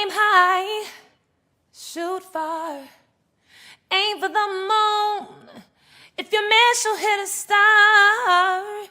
Aim high, shoot far, aim for the moon. If you miss, you'll hit a star.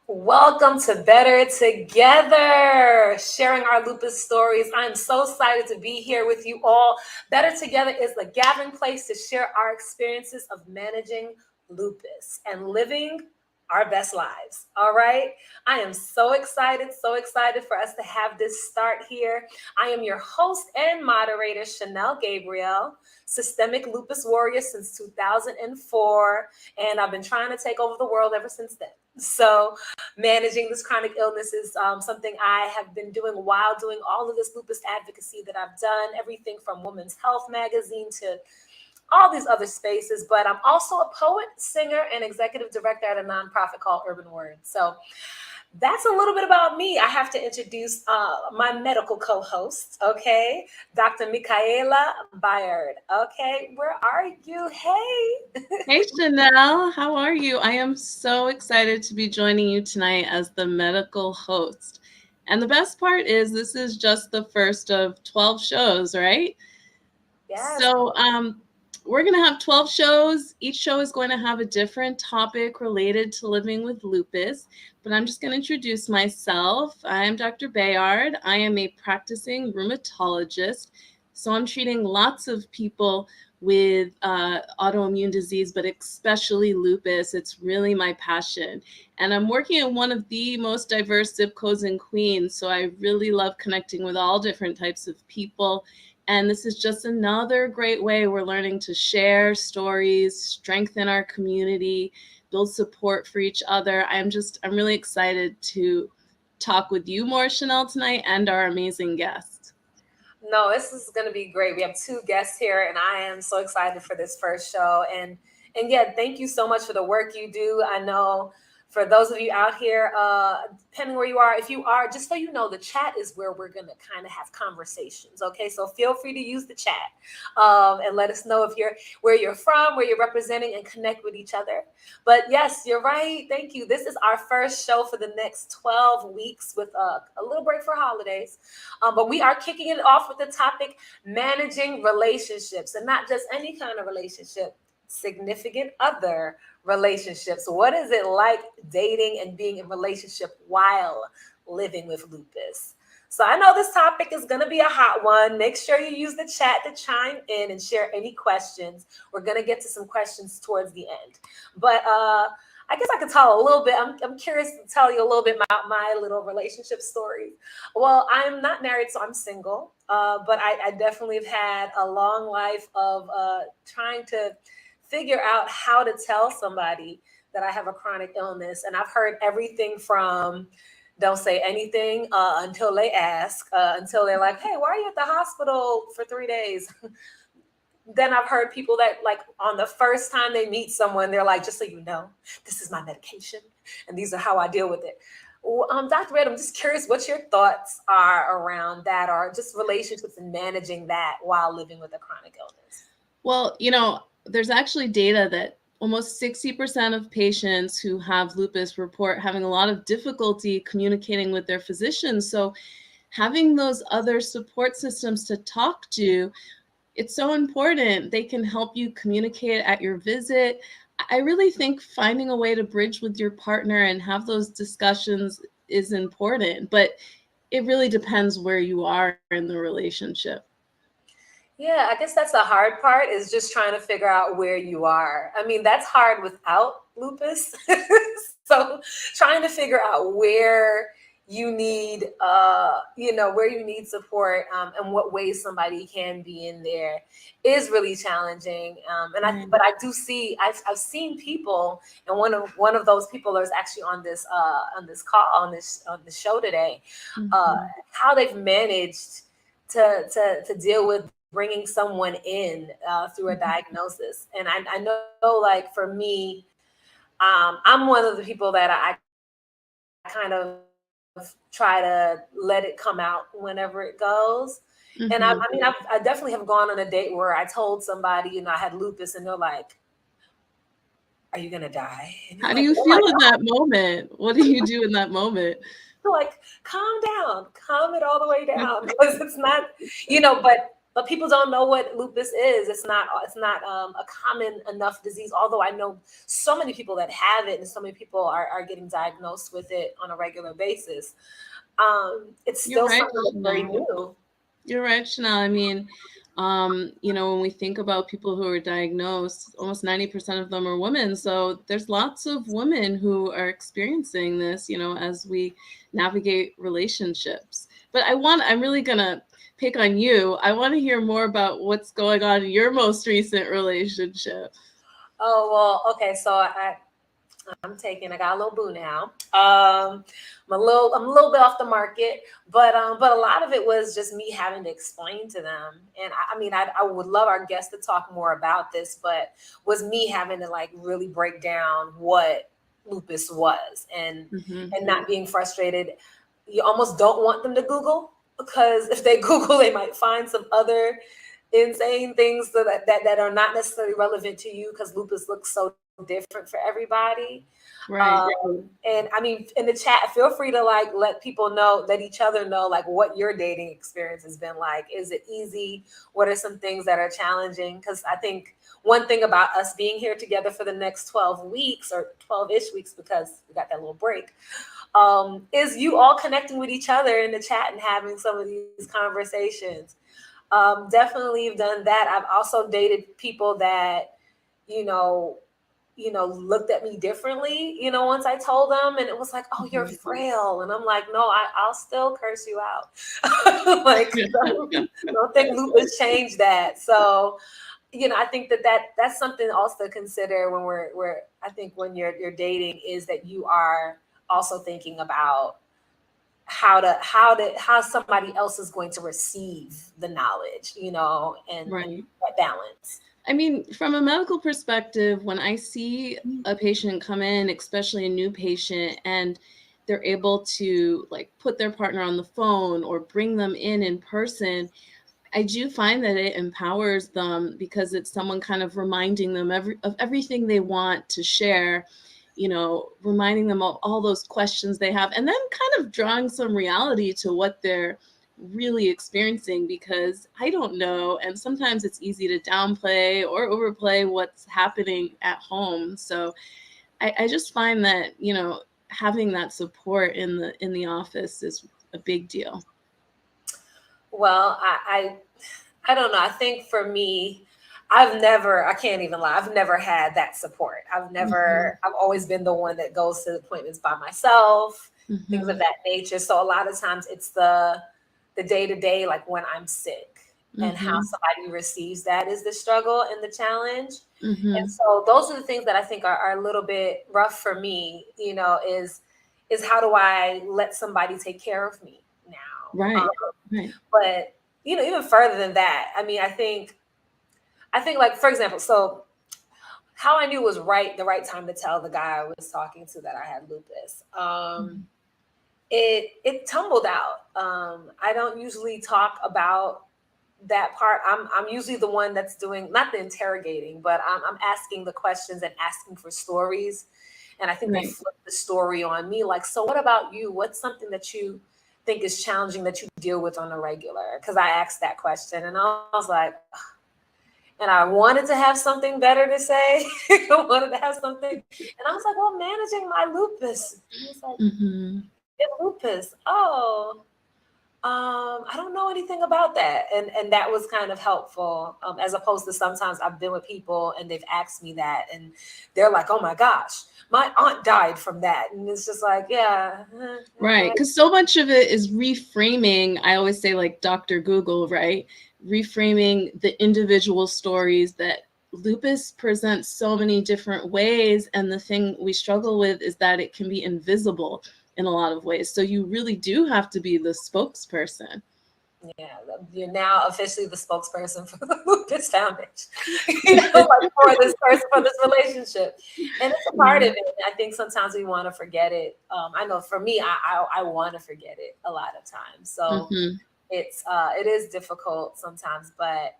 Welcome to Better Together, sharing our lupus stories. I'm so excited to be here with you all. Better Together is the gathering place to share our experiences of managing lupus and living our best lives. All right. I am so excited for us to have this start here. I am your host and moderator, Chanel Gabriel, systemic lupus warrior since 2004. And I've been trying to take over the world ever since then. So managing this chronic illness is something I have been doing while doing all of this lupus advocacy that I've done, everything from Women's Health magazine to all these other spaces. But I'm also a poet, singer, and executive director at a nonprofit called Urban Word. So that's a little bit about me. I have to introduce my medical co-host, okay, Dr. Michaela Bayard. Okay, where are you? Hey. Hey, Chanel, how are you? I am so excited to be joining you tonight as the medical host. And the best part is this is just the first of 12 shows, right? Yes. So we're going to have 12 shows. Each show is going to have a different topic related to living with lupus. But I'm just going to introduce myself. I'm Dr. Bayard. I am a practicing rheumatologist. So I'm treating lots of people with autoimmune disease, but especially lupus. It's really my passion. And I'm working in one of the most diverse zip codes in Queens. So I really love connecting with all different types of people. And this is just another great way we're learning to share stories, strengthen our community, build support for each other. I'm really excited to talk with you more, Chanel, tonight, and our amazing guests. No, this is going to be great. We have two guests here, and I am so excited for this first show. And yeah, thank you so much for the work you do. I know for those of you out here, depending where you are, if you are, just so you know, the chat is where we're going to kind of have conversations. Okay, so feel free to use the chat and let us know if where you're from, where you're representing, and connect with each other. But yes, you're right. Thank you. This is our first show for the next 12 weeks with a little break for holidays. But we are kicking it off with the topic managing relationships, and not just any kind of relationship, significant other relationships. What is it like dating and being in relationship while living with lupus? So I know this topic is going to be a hot one. Make sure you use the chat to chime in and share any questions. We're going to get to some questions towards the end. But I guess I could tell a little bit. I'm curious to tell you a little bit about my little relationship story. Well, I'm not married, so I'm single. But I definitely have had a long life of trying to figure out how to tell somebody that I have a chronic illness. And I've heard everything from don't say anything until they ask, until they're like, hey, why are you at the hospital for 3 days? Then I've heard people that, like, on the first time they meet someone, they're like, just so you know, this is my medication and these are how I deal with it. Dr. Red, I'm just curious what your thoughts are around that, or just relationships and managing that while living with a chronic illness. Well, there's actually data that almost 60% of patients who have lupus report having a lot of difficulty communicating with their physicians. So having those other support systems to talk to, it's so important. They can help you communicate at your visit. I really think finding a way to bridge with your partner and have those discussions is important, but it really depends where you are in the relationship. Yeah, I guess that's the hard part, is just trying to figure out where you are. I mean, that's hard without lupus. So trying to figure out where you need, where you need support, and what ways somebody can be in there is really challenging. But I do see, I've seen people, and one of those people is actually on this call on this show today, how they've managed to deal with bringing someone in through a diagnosis. And I know, like, for me, I'm one of the people that I kind of try to let it come out whenever it goes. Mm-hmm. And I definitely have gone on a date where I told somebody, I had lupus, and they're like, are you going to die? How do you feel in that moment? What do you do in that moment? like, calm it all the way down, because it's not, but people don't know what lupus is. It's not a common enough disease, although I know so many people that have it, and so many people are getting diagnosed with it on a regular basis. It's still something that's very new. You're right, Chanel. I mean, when we think about people who are diagnosed, almost 90% of them are women. So there's lots of women who are experiencing this, as we navigate relationships. But I'm really going to pick on you. I want to hear more about what's going on in your most recent relationship. Oh, well, okay. So I got a little boo now. I'm a little bit off the market, but a lot of it was just me having to explain to them. And I mean, I would love our guests to talk more about this, but was me having to like really break down what lupus was, and not being frustrated. You almost don't want them to Google, because if they Google, they might find some other insane things that are not necessarily relevant to you, because lupus looks so different for everybody. Right. And I mean, in the chat, feel free to like let each other know like what your dating experience has been like. Is it easy? What are some things that are challenging? Because I think one thing about us being here together for the next 12 weeks or 12-ish weeks, because we got that little break, is you all connecting with each other in the chat and having some of these conversations. Definitely have done that. I've also dated people that, looked at me differently, once I told them, and it was like, oh, you're frail. And I'm like, no, I'll still curse you out. Like, don't think lupus changed that. So, I think that's something else to consider when I think when you're dating, is that you are also thinking about how somebody else is going to receive the knowledge, and that balance. I mean, from a medical perspective, when I see a patient come in, especially a new patient, and they're able to like put their partner on the phone or bring them in person, I do find that it empowers them, because it's someone kind of reminding them of everything they want to share, reminding them of all those questions they have, and then kind of drawing some reality to what they're really experiencing, because I don't know, and sometimes it's easy to downplay or overplay what's happening at home. So I just find that having that support in the office is a big deal. Well, I don't know. I think for me, I can't even lie, I've never had that support. I've always been the one that goes to appointments by myself, things of that nature. So a lot of times it's the day-to-day, like when I'm sick, and how somebody receives that is the struggle and the challenge. And so those are the things that I think are a little bit rough for me, is how do I let somebody take care of me now? Right. But even further than that, I mean, I think like, for example, so how I knew was the right time to tell the guy I was talking to that I had lupus. It tumbled out. I don't usually talk about that part. I'm usually the one that's doing, not the interrogating, but I'm asking the questions and asking for stories. And I think they flip the story on me. Like, so what about you? What's something that you think is challenging that you deal with on a regular? Because I asked that question, and I was like, and I wanted to have something better to say. I wanted to have something. And I was like, well, managing my lupus. And he's like, lupus. Oh, I don't know anything about that. And that was kind of helpful, as opposed to sometimes I've been with people and they've asked me that, and they're like, oh my gosh, my aunt died from that. And it's just like, yeah. Right. Because so much of it is reframing. I always say, like Dr. Google, right? Reframing the individual stories, that lupus presents so many different ways. And the thing we struggle with is that it can be invisible in a lot of ways. So you really do have to be the spokesperson. Yeah, you're now officially the spokesperson for the Lupus Foundation, like for this person, for this relationship. And it's a part of it. I think sometimes we want to forget it. I know for me, I want to forget it a lot of times. So it is difficult sometimes, but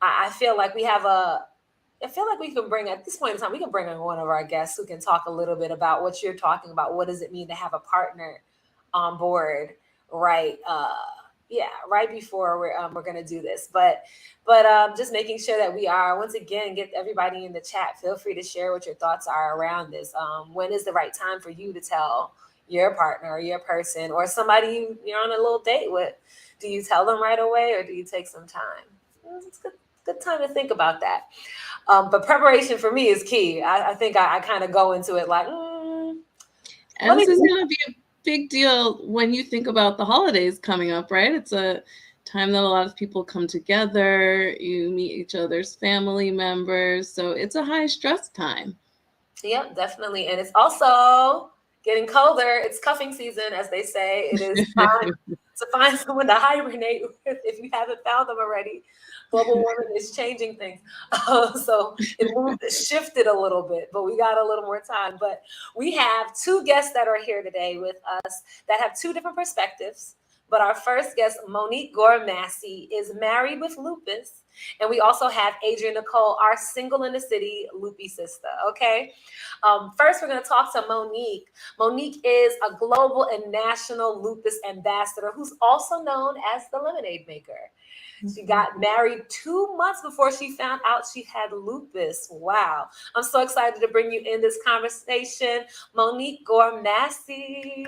I feel like we can bring, at this point in time, we can bring in one of our guests who can talk a little bit about what you're talking about. What does it mean to have a partner on board, right? Yeah, right before we're going to do this, but just making sure that we are, once again, get everybody in the chat. Feel free to share what your thoughts are around this. When is the right time for you to tell your partner or your person or somebody you're on a little date with? Do you tell them right away or do you take some time? It's good time to think about that. But preparation for me is key. I think I kind of go into it like, and this is going to be a big deal when you think about the holidays coming up, right? It's a time that a lot of people come together, you meet each other's family members, so it's a high stress time. Yep, definitely. And it's also getting colder. It's cuffing season, as they say. It is time to find someone to hibernate with if you haven't found them already. Global warming is changing things. So it shifted a little bit, but we got a little more time. But we have two guests that are here today with us that have two different perspectives. But our first guest, Monique Gore-Massey, is married with lupus. And we also have Adrienne Nicole, our single in the city loopy sister. Okay. First, we're going to talk to Monique. Monique is a global and national lupus ambassador who's also known as the lemonade maker. She got married 2 months before she found out she had lupus. Wow. I'm so excited to bring you in this conversation. Monique Gore-Massey.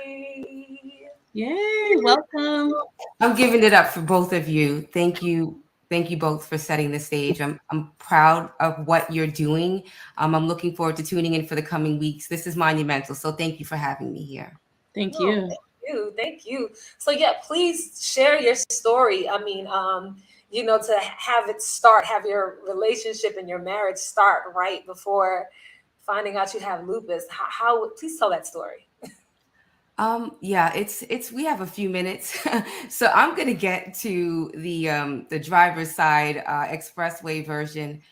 Yay, welcome. I'm giving it up for both of you. Thank you. Thank you both for setting the stage. I'm proud of what you're doing. I'm looking forward to tuning in for the coming weeks. This is monumental. So thank you for having me here. Thank you. Thank you. So yeah, please share your story. I mean, to have it start, have your relationship and your marriage start right before finding out you have lupus. How please tell that story. Yeah, it's we have a few minutes. So I'm gonna get to the driver's side expressway version.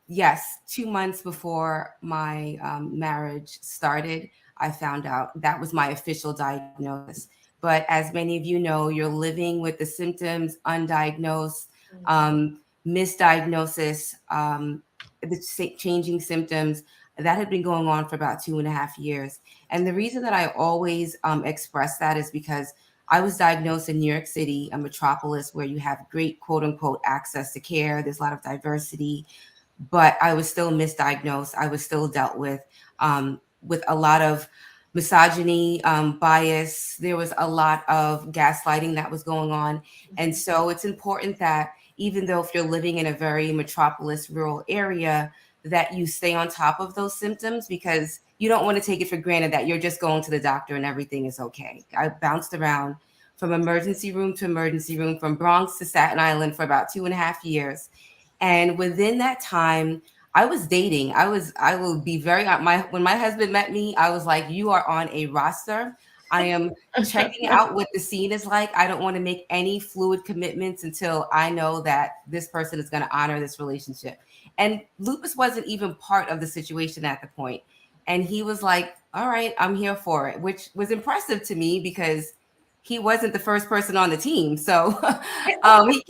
Yes, 2 months before my marriage started, I found out that was my official diagnosis. But as many of you know, you're living with the symptoms, undiagnosed, misdiagnosis, the changing symptoms that had been going on for about 2.5 years. And the reason that I always express that is because I was diagnosed in New York City, a metropolis where you have great, quote unquote, access to care. There's a lot of diversity, but I was still misdiagnosed. I was still dealt with a lot of misogyny, bias. There was a lot of gaslighting that was going on. And so it's important that even though if you're living in a very metropolis rural area, that you stay on top of those symptoms, because you don't want to take it for granted that you're just going to the doctor and everything is okay. I bounced around from emergency room to emergency room, from Bronx to Staten Island for about 2.5 years. And within that time, I was dating. I will be when my husband met me, I was like, you are on a roster. I am checking out what the scene is like. I don't want to make any fluid commitments until I know that this person is going to honor this relationship. And lupus wasn't even part of the situation at the point. And he was like, all right, I'm here for it, which was impressive to me because he wasn't the first person on the team. So he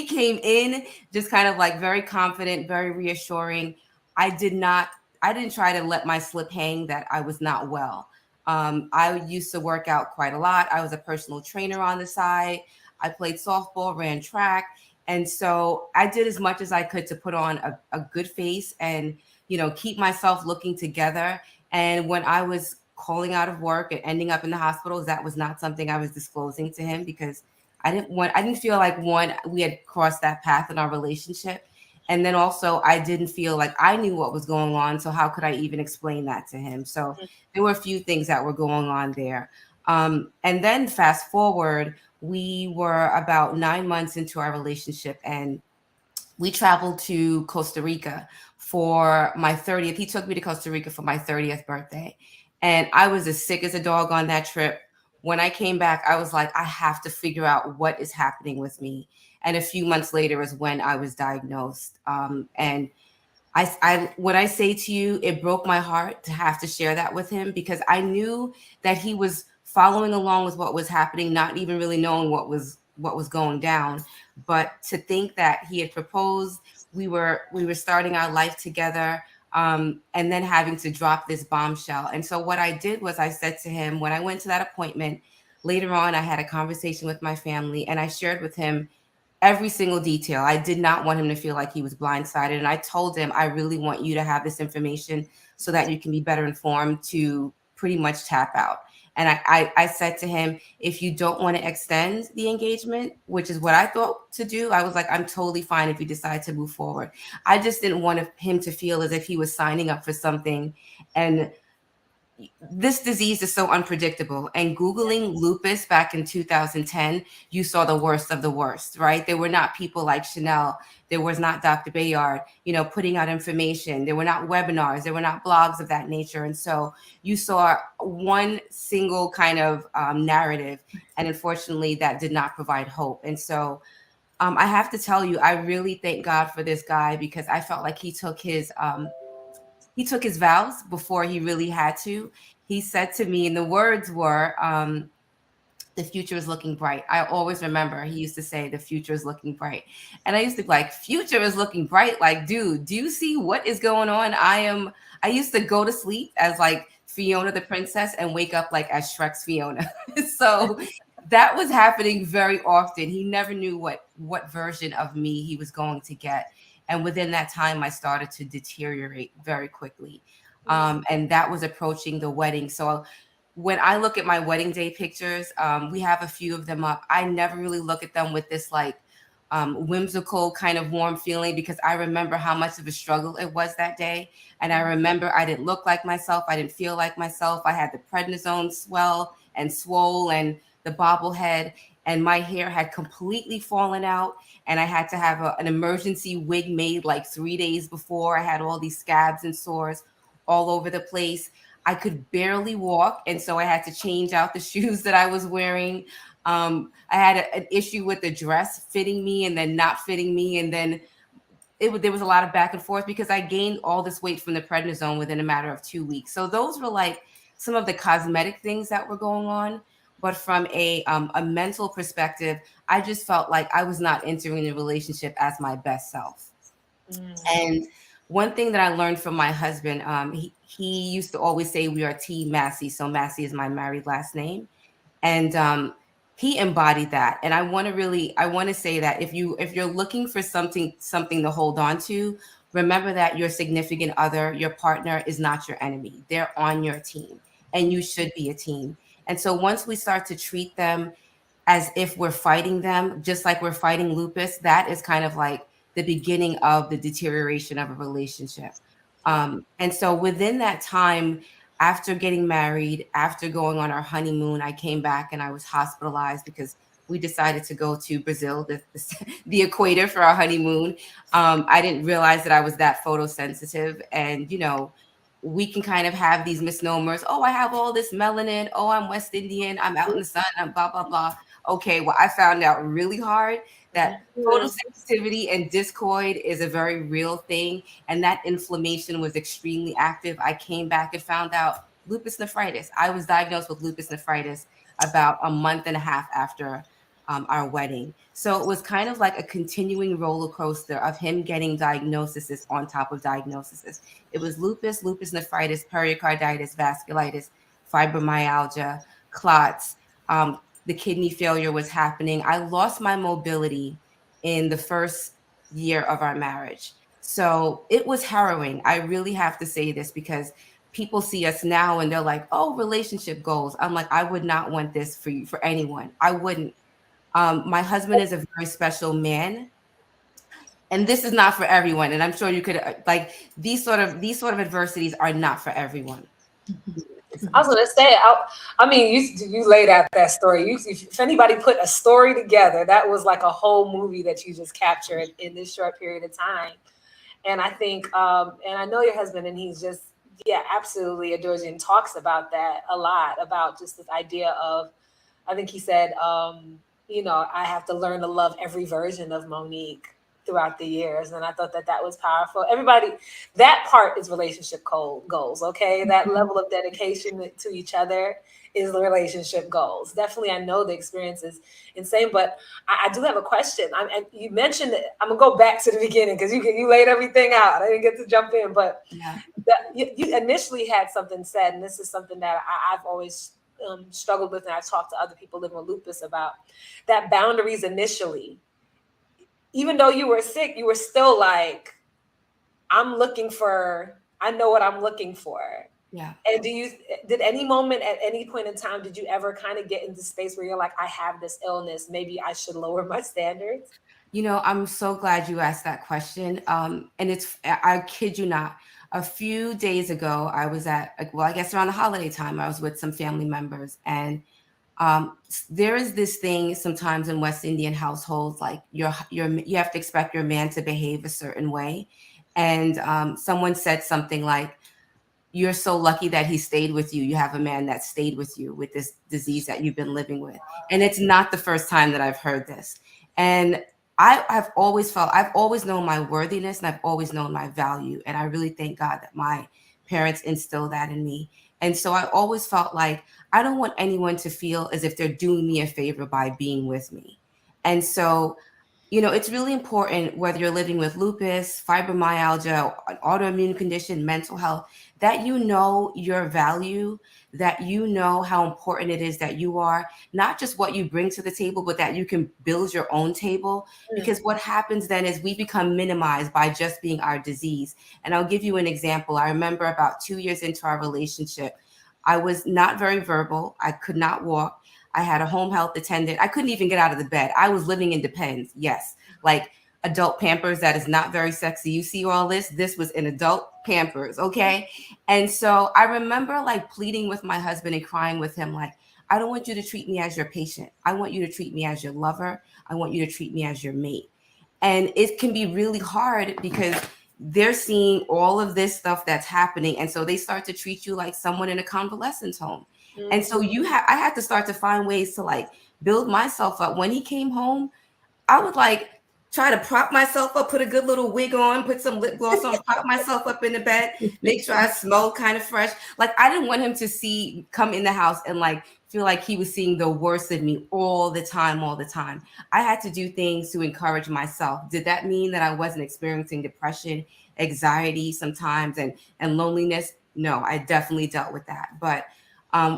came in just kind of like very confident, very reassuring. I didn't try to let my slip hang that I was not well. I used to work out quite a lot. I was a personal trainer on the side. I played softball, ran track. And so I did as much as I could to put on a good face and, keep myself looking together. And when I was calling out of work and ending up in the hospitals, that was not something I was disclosing to him because I didn't feel like, one, we had crossed that path in our relationship. And then also I didn't feel like I knew what was going on. So how could I even explain that to him? So there were a few things that were going on there. And then fast forward, we were about 9 months into our relationship and we traveled to Costa Rica for my 30th. He took me to Costa Rica for my 30th birthday. And I was as sick as a dog on that trip. When I came back, I was like, I have to figure out what is happening with me. And a few months later is when I was diagnosed. And when I say to you, it broke my heart to have to share that with him because I knew that he was following along with what was happening, not even really knowing what was going down. But to think that he had proposed, we were starting our life together. and then having to drop this bombshell. And so what I did was I said to him, when I went to that appointment, later on, I had a conversation with my family and I shared with him every single detail. I did not want him to feel like he was blindsided. And I told him, I really want you to have this information so that you can be better informed to pretty much tap out. And I said to him, if you don't want to extend the engagement, which is what I thought to do, I was like, I'm totally fine if you decide to move forward. I just didn't want him to feel as if he was signing up for something. And this disease is so unpredictable. And Googling lupus back in 2010, you saw the worst of the worst, right? There were not people like Chanel. There was not Dr. Bayard, putting out information. There were not webinars. There were not blogs of that nature. And so you saw one single kind of narrative. And unfortunately, that did not provide hope. And so I have to tell you, I really thank God for this guy, because I felt like he took his vows before he really had to. He said to me, and the words were, the future is looking bright. I always remember he used to say, the future is looking bright. And I used to be like, future is looking bright. Like, dude, do you see what is going on? I used to go to sleep as like Fiona the princess and wake up like as Shrek's Fiona. So that was happening very often. He never knew what version of me he was going to get. And within that time, I started to deteriorate very quickly. And that was approaching the wedding. So when I look at my wedding day pictures, we have a few of them up. I never really look at them with this like whimsical kind of warm feeling, because I remember how much of a struggle it was that day. And I remember I didn't look like myself. I didn't feel like myself. I had the prednisone swell and swole and the bobblehead, and my hair had completely fallen out. And I had to have an emergency wig made like 3 days before. I had all these scabs and sores all over the place. I could barely walk. And so I had to change out the shoes that I was wearing. I had an issue with the dress fitting me and then not fitting me. And then there was a lot of back and forth, because I gained all this weight from the prednisone within a matter of 2 weeks. So those were like some of the cosmetic things that were going on. But from a mental perspective, I just felt like I was not entering the relationship as my best self. And one thing that I learned from my husband, he used to always say we are Team Massey. So Massey is my married last name. And he embodied that. And I want to say that if you're looking for something to hold on to, remember that your significant other, your partner, is not your enemy. They're on your team, and you should be a team. And so once we start to treat them as if we're fighting them, just like we're fighting lupus, that is kind of like the beginning of the deterioration of a relationship. And so within that time, after getting married, after going on our honeymoon, I came back and I was hospitalized because we decided to go to Brazil, the equator, for our honeymoon. I didn't realize that I was that photosensitive. And, we can kind of have these misnomers. Oh, I have all this melanin. Oh, I'm West Indian. I'm out in the sun. I'm blah, blah, blah. Okay, well, I found out really hard that photosensitivity and discoid is a very real thing. And that inflammation was extremely active. I came back and found out lupus nephritis. I was diagnosed with lupus nephritis about a month and a half after our wedding. So it was kind of like a continuing roller coaster of him getting diagnoses on top of diagnoses. It was lupus, lupus nephritis, pericarditis, vasculitis, fibromyalgia, clots. The kidney failure was happening. I lost my mobility in the first year of our marriage. So it was harrowing. I really have to say this, because people see us now and they're like, oh, relationship goals. I'm like, I would not want this for you, for anyone. I wouldn't. My husband is a very special man, and this is not for everyone. And I'm sure you could like these sort of adversities are not for everyone. I was gonna say, I mean, you laid out that story. If anybody put a story together, that was like a whole movie that you just captured in this short period of time. And I think, and I know your husband, and he's just, absolutely adores you and talks about that a lot, about just this idea of, I think he said, I have to learn to love every version of Monique. throughout the years. And I thought that that was powerful. Everybody, that part is relationship goals. Okay. That level of dedication to each other is the relationship goals. Definitely. I know the experience is insane, but I do have a question. And you mentioned that I'm gonna go back to the beginning because you laid everything out. I didn't get to jump in, but Yeah. you initially had something said, and this is something that I've always struggled with, and I've talked to other people living with lupus about that boundaries initially. Even though you were sick, you were still like, I know what I'm looking for. Yeah. And did any moment at any point in time, did you ever kind of get into space where you're like, I have this illness, maybe I should lower my standards? I'm so glad you asked that question. And I kid you not, a few days ago, I was I guess around the holiday time, I was with some family members, and there is this thing sometimes in West Indian households, like you have to expect your man to behave a certain way. And someone said something like, you're so lucky that he stayed with you. You have a man that stayed with you with this disease that you've been living with. And it's not the first time that I've heard this. And I've always known my worthiness, and I've always known my value. And I really thank God that my parents instilled that in me. And so I always felt like I don't want anyone to feel as if they're doing me a favor by being with me. And so it's really important, whether you're living with lupus, fibromyalgia, an autoimmune condition, mental health, that you know your value, that you know how important it is that you are, not just what you bring to the table, but that you can build your own table. Because what happens then is we become minimized by just being our disease. And I'll give you an example. I remember about 2 years into our relationship, I was not very verbal. I could not walk. I had a home health attendant. I couldn't even get out of the bed. I was living in Depends. Yes. Like adult Pampers. That is not very sexy. You see all this? This was in adult Pampers. Okay. And so I remember like pleading with my husband and crying with him, like, I don't want you to treat me as your patient. I want you to treat me as your lover. I want you to treat me as your mate. And it can be really hard because they're seeing all of this stuff that's happening. And so they start to treat you like someone in a convalescent home. And so I had to start to find ways to like build myself up. When he came home, I would like try to prop myself up, put a good little wig on, put some lip gloss on, prop myself up in the bed, make sure I smell kind of fresh. Like I didn't want him to come in the house and like feel like he was seeing the worst of me all the time. I had to do things to encourage myself. Did that mean that I wasn't experiencing depression, anxiety sometimes, and loneliness? No, I definitely dealt with that. But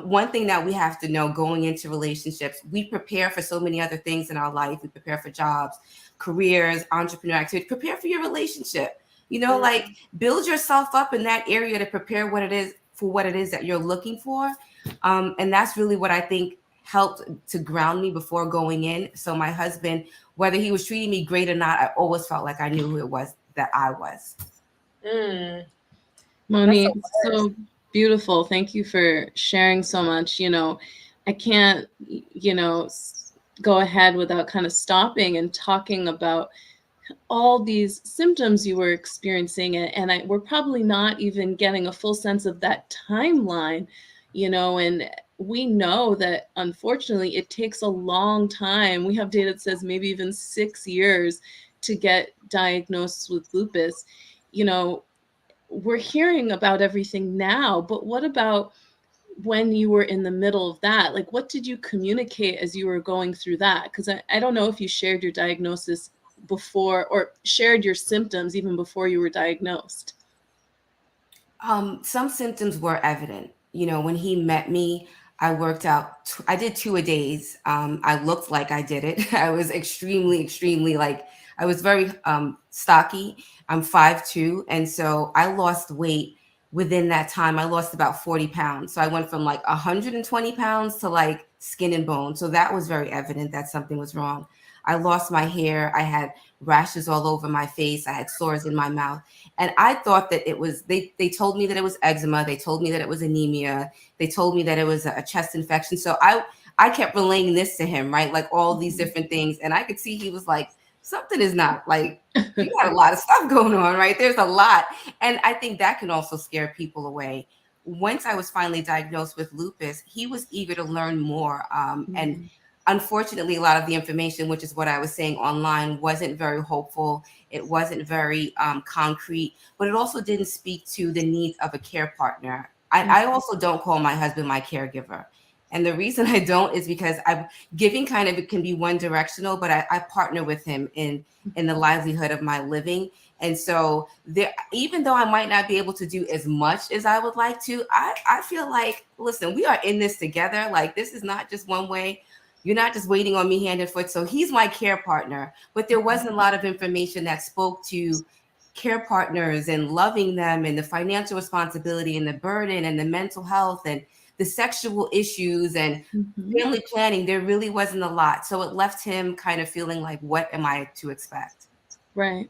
one thing that we have to know going into relationships, we prepare for so many other things in our life. We prepare for jobs, careers, entrepreneur activity, prepare for your relationship, like build yourself up in that area to prepare what it is that you're looking for. And that's really what I think helped to ground me before going in. So my husband, whether he was treating me great or not, I always felt like I knew who it was that I was. Moni, so beautiful. Thank you for sharing so much. I can't, go ahead without kind of stopping and talking about all these symptoms you were experiencing. And we're probably not even getting a full sense of that timeline, and we know that unfortunately it takes a long time. We have data that says maybe even 6 years to get diagnosed with lupus. We're hearing about everything now, but what about when you were in the middle of that? Like, what did you communicate as you were going through that? Because I don't know if you shared your diagnosis before or shared your symptoms even before you were diagnosed. Some symptoms were evident. When he met me, I worked out. I did 2-a-days. I looked like I did it. I was extremely, I was very stocky. I'm 5'2", and so I lost weight within that time. I lost about 40 pounds. So I went from like 120 pounds to like skin and bone. So that was very evident that something was wrong. I lost my hair. I had rashes all over my face. I had sores in my mouth. And I thought that it was, they told me that it was eczema. They told me that it was anemia. They told me that it was a chest infection. So I kept relaying this to him, right? Like all these different things. And I could see he was like, something is not like, you got a lot of stuff going on, right? There's a lot. And I think that can also scare people away. Once I was finally diagnosed with lupus, he was eager to learn more. And unfortunately, a lot of the information, which is what I was saying online, wasn't very hopeful. It wasn't very concrete, but it also didn't speak to the needs of a care partner. I also don't call my husband my caregiver. And the reason I don't is because giving kind of, it can be one directional, but I partner with him in the livelihood of my living. And so there, even though I might not be able to do as much as I would like to, I feel like, listen, we are in this together. Like, this is not just one way. You're not just waiting on me hand and foot. So he's my care partner, but there wasn't a lot of information that spoke to care partners and loving them and the financial responsibility and the burden and the mental health and the sexual issues and family planning. There really wasn't a lot. So it left him kind of feeling like, what am I to expect? Right.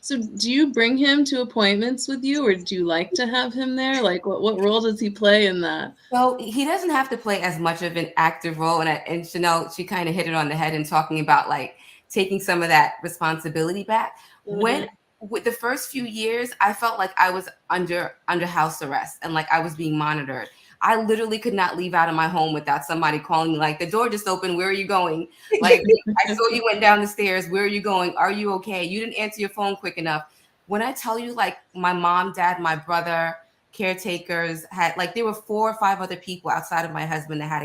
So do you bring him to appointments with you, or do you like to have him there? Like, what role does he play in that? So he doesn't have to play as much of an active role. And Chanel, she kind of hit it on the head in talking about like taking some of that responsibility back. When with the first few years, I felt like I was under house arrest and like I was being monitored. I literally could not leave out of my home without somebody calling me like, the door just opened. Where are you going? Like, I saw you went down the stairs. Where are you going? Are you okay? You didn't answer your phone quick enough. When I tell you, like, my mom, dad, my brother, caretakers had, like, there were 4 or 5 other people outside of my husband that had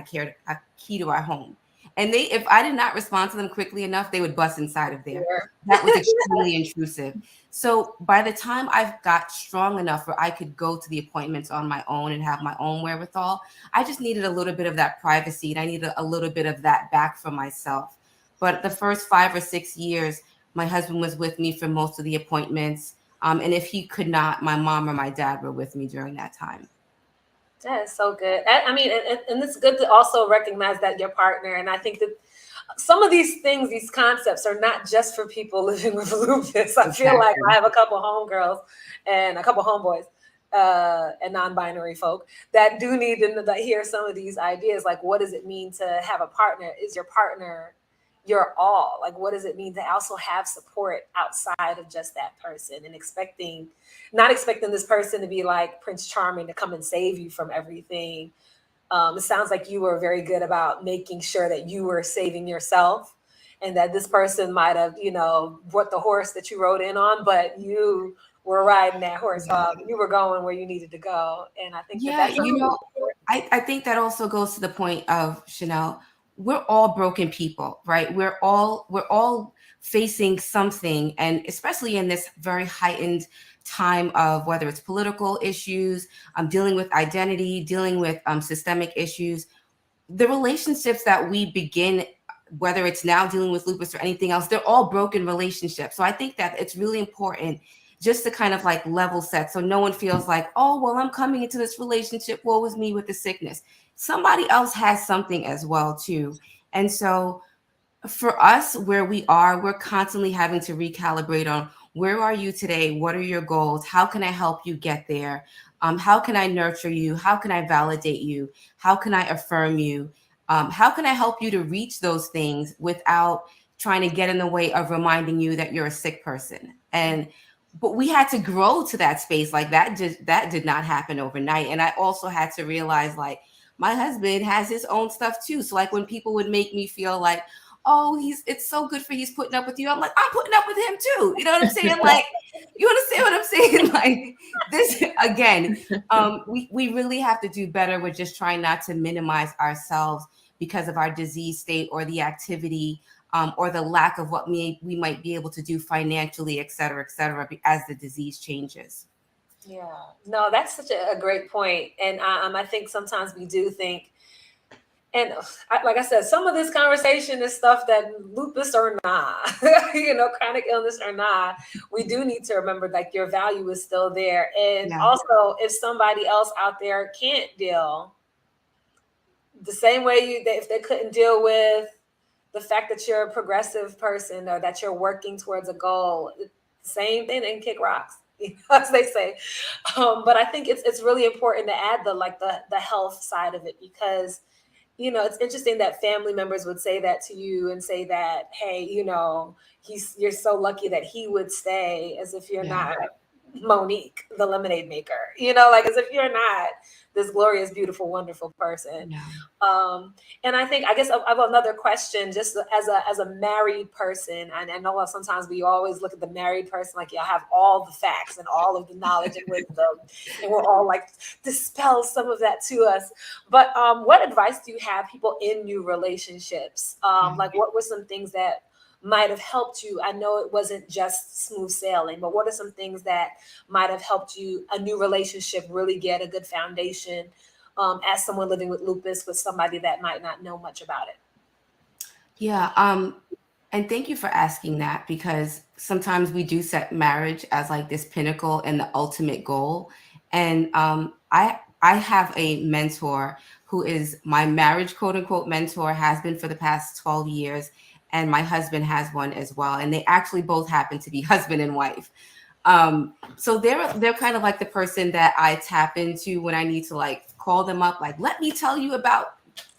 a key to our home. And if I did not respond to them quickly enough, they would bust inside of there. Sure. That was extremely intrusive. So by the time I got strong enough where I could go to the appointments on my own and have my own wherewithal, I just needed a little bit of that privacy, and I needed a little bit of that back for myself. But the first 5 or 6 years, my husband was with me for most of the appointments. And if he could not, my mom or my dad were with me during that time. That is so good. I mean, and it's good to also recognize that your partner, and I think that some of these things, these concepts are not just for people living with lupus. I feel like I have a couple homegirls and a couple homeboys and non-binary folk that do need to hear some of these ideas. Like, what does it mean to have a partner? Is your partner your all? Like, what does it mean to also have support outside of just that person, and not expecting this person to be like Prince Charming to come and save you from everything. It sounds like you were very good about making sure that you were saving yourself, and that this person might have, brought the horse that you rode in on, but you were riding that horse. You were going where you needed to go. And I think that's I think that also goes to the point of, Chanel, we're all broken people, right? We're all facing something, and especially in this very heightened time of whether it's political issues, dealing with identity, dealing with systemic issues, the relationships that we begin, whether it's now dealing with lupus or anything else, they're all broken relationships. So I think that it's really important just to kind of like level set, so no one feels like, oh, well, I'm coming into this relationship, woe is me with the sickness. Somebody else has something as well too. And so for us, where we are, we're constantly having to recalibrate on, where are you today? What are your goals? How can I help you get there? How can I nurture you? How can I validate you? How can I affirm you? How can I help you to reach those things without trying to get in the way of reminding you that you're a sick person? But we had to grow to that space. Like, that did not happen overnight. And I also had to realize, like, my husband has his own stuff too. So like, when people would make me feel like, oh, it's so good he's putting up with you, I'm like, I'm putting up with him too. You know what I'm saying? Like, you understand what I'm saying? Like, this again, we really have to do better with just trying not to minimize ourselves because of our disease state or the activity, or the lack of what we might be able to do financially, et cetera, as the disease changes. Yeah, no, that's such a great point. And I think sometimes we do think, and like I said, some of this conversation is stuff that lupus or not, chronic illness or not, we do need to remember like your value is still there. And also, if somebody else out there can't deal the same way if they couldn't deal with the fact that you're a progressive person or that you're working towards a goal, same thing, and kick rocks, as they say. But I think it's really important to add the health side of it, because it's interesting that family members would say that to you and say that, hey, you're so lucky that he would stay, as if you're not Monique, the lemonade maker, you know, like as if you're not this glorious, beautiful, wonderful person. Yeah. And I think, I guess I have another question, just as a married person. And I know sometimes we always look at the married person like y'all have all the facts and all of the knowledge and wisdom, and we're all like, dispel some of that to us. But what advice do you have people in new relationships? Like, what were some things that might have helped you? I know it wasn't just smooth sailing, but what are some things that might have helped you, a new relationship, really get a good foundation as someone living with lupus with somebody that might not know much about it? Yeah. And thank you for asking that, because sometimes we do set marriage as like this pinnacle and the ultimate goal. And I have a mentor who is my marriage quote unquote mentor, has been for the past 12 years. And my husband has one as well. And they actually both happen to be husband and wife. So they're kind of like the person that I tap into when I need to like call them up, like, let me tell you about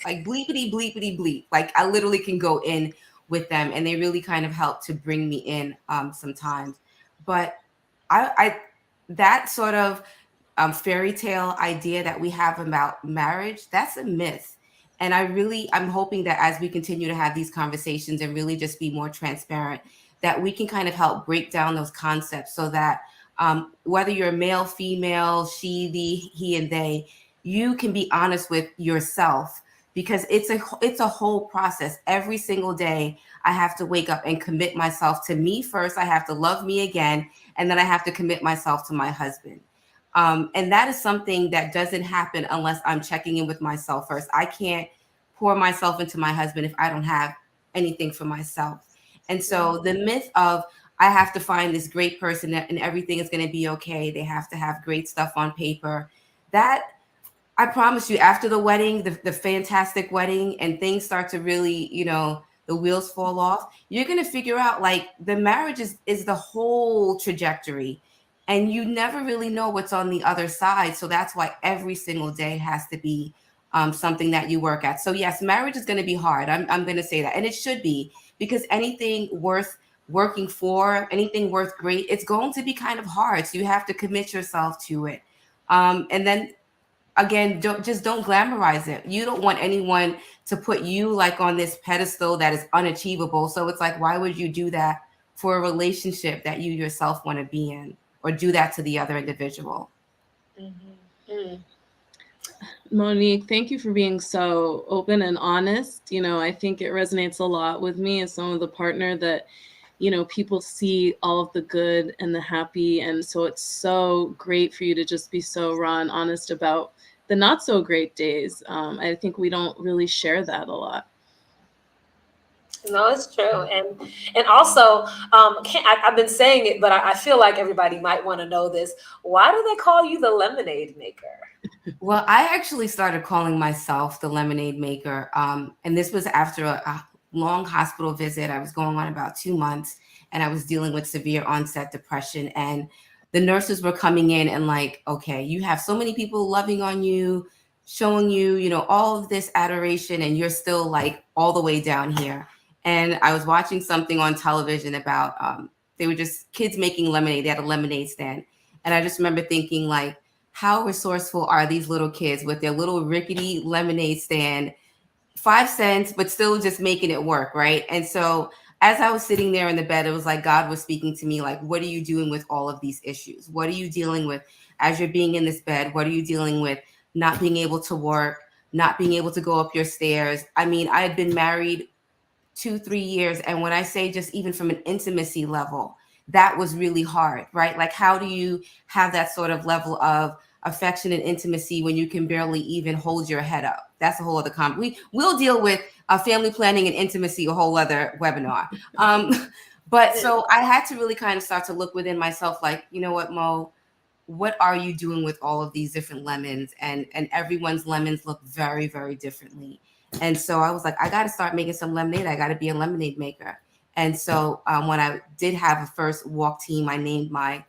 like bleepity bleepity bleep. Like I literally can go in with them, and they really kind of help to bring me in sometimes. But I that sort of fairy tale idea that we have about marriage, that's a myth. And I'm hoping that as we continue to have these conversations and really just be more transparent, that we can kind of help break down those concepts so that whether you're male, female, she, the, he, and they, you can be honest with yourself, because it's a whole process. Every single day, I have to wake up and commit myself to me first. I have to love me again, and then I have to commit myself to my husband. And that is something that doesn't happen unless I'm checking in with myself first. I can't pour myself into my husband if I don't have anything for myself. And so the myth of I have to find this great person and everything is going to be okay, they have to have great stuff on paper, that I promise you, after the wedding, the fantastic wedding, and things start to really, the wheels fall off, you're going to figure out like the marriage is the whole trajectory, and you never really know what's on the other side. So that's why every single day has to be something that you work at. So yes, marriage is going to be hard. I'm going to say that. And it should be, because anything worth working for, anything worth great, it's going to be kind of hard. So you have to commit yourself to it. And then again, don't glamorize it. You don't want anyone to put you like on this pedestal that is unachievable. So it's like, why would you do that for a relationship that you yourself want to be in, or do that to the other individual? Mm-hmm. Mm. Monique, thank you for being so open and honest. I think it resonates a lot with me as someone with a partner that, people see all of the good and the happy. And so it's so great for you to just be so raw and honest about the not so great days. I think we don't really share that a lot. No, it's true. And also, I've been saying it, but I feel like everybody might want to know this. Why do they call you the lemonade maker? Well, I actually started calling myself the lemonade maker. And this was after a long hospital visit. I was going on about 2 months, and I was dealing with severe onset depression. And the nurses were coming in and like, okay, you have so many people loving on you, showing you, all of this adoration, and you're still like all the way down here. And I was watching something on television about, they were just kids making lemonade. They had a lemonade stand. And I just remember thinking like, how resourceful are these little kids with their little rickety lemonade stand, 5 cents, but still just making it work, right? And so as I was sitting there in the bed, it was like God was speaking to me, like, what are you doing with all of these issues? What are you dealing with as you're being in this bed? What are you dealing with not being able to work, not being able to go up your stairs? I mean, I had been married 2-3 years. And when I say just even from an intimacy level, that was really hard, right? Like, how do you have that sort of level of affection and intimacy when you can barely even hold your head up? That's a whole other we'll deal with family planning and intimacy, a whole other webinar. But so I had to really kind of start to look within myself, like, you know what, Mo, what are you doing with all of these different lemons? And everyone's lemons look very, very differently. And so I was like, I got to start making some lemonade. I got to be a lemonade maker. And so when I did have a first walk team, I named my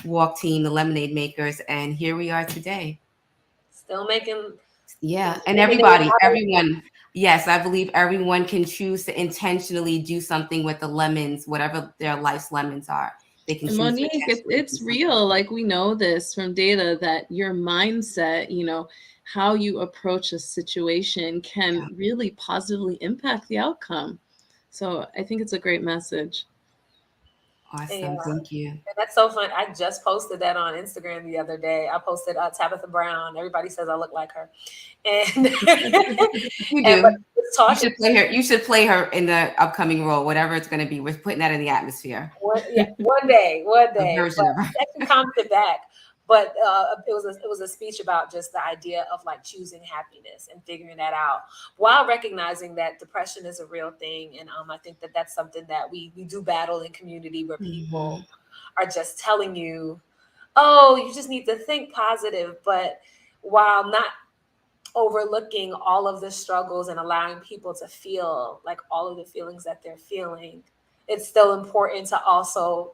walk team the Lemonade Makers. And here we are today. Still making. Yeah. And everyone, yes, I believe everyone can choose to intentionally do something with the lemons, whatever their life's lemons are. They can And choose Monique, potentially to do it's something. real. Like we know this from data that your mindset, how you approach a situation can Yeah. really positively impact the outcome. So I think it's a great message. Yeah. Awesome. Thank you. And that's so fun. I just posted that on Instagram the other day. I posted Tabitha Brown. Everybody says I look like her, and You and but do. it's You talking. should play her. You should play her in the upcoming role, whatever it's going to be. We're putting that in the atmosphere. Yeah, one day, one A day. But version of her. she actually commented back. But it was a speech about just the idea of like choosing happiness and figuring that out while recognizing that depression is a real thing. And I think that that's something that we do battle in community where Mhm. people are just telling you, oh, you just need to think positive. But while not overlooking all of the struggles and allowing people to feel like all of the feelings that they're feeling, it's still important to also,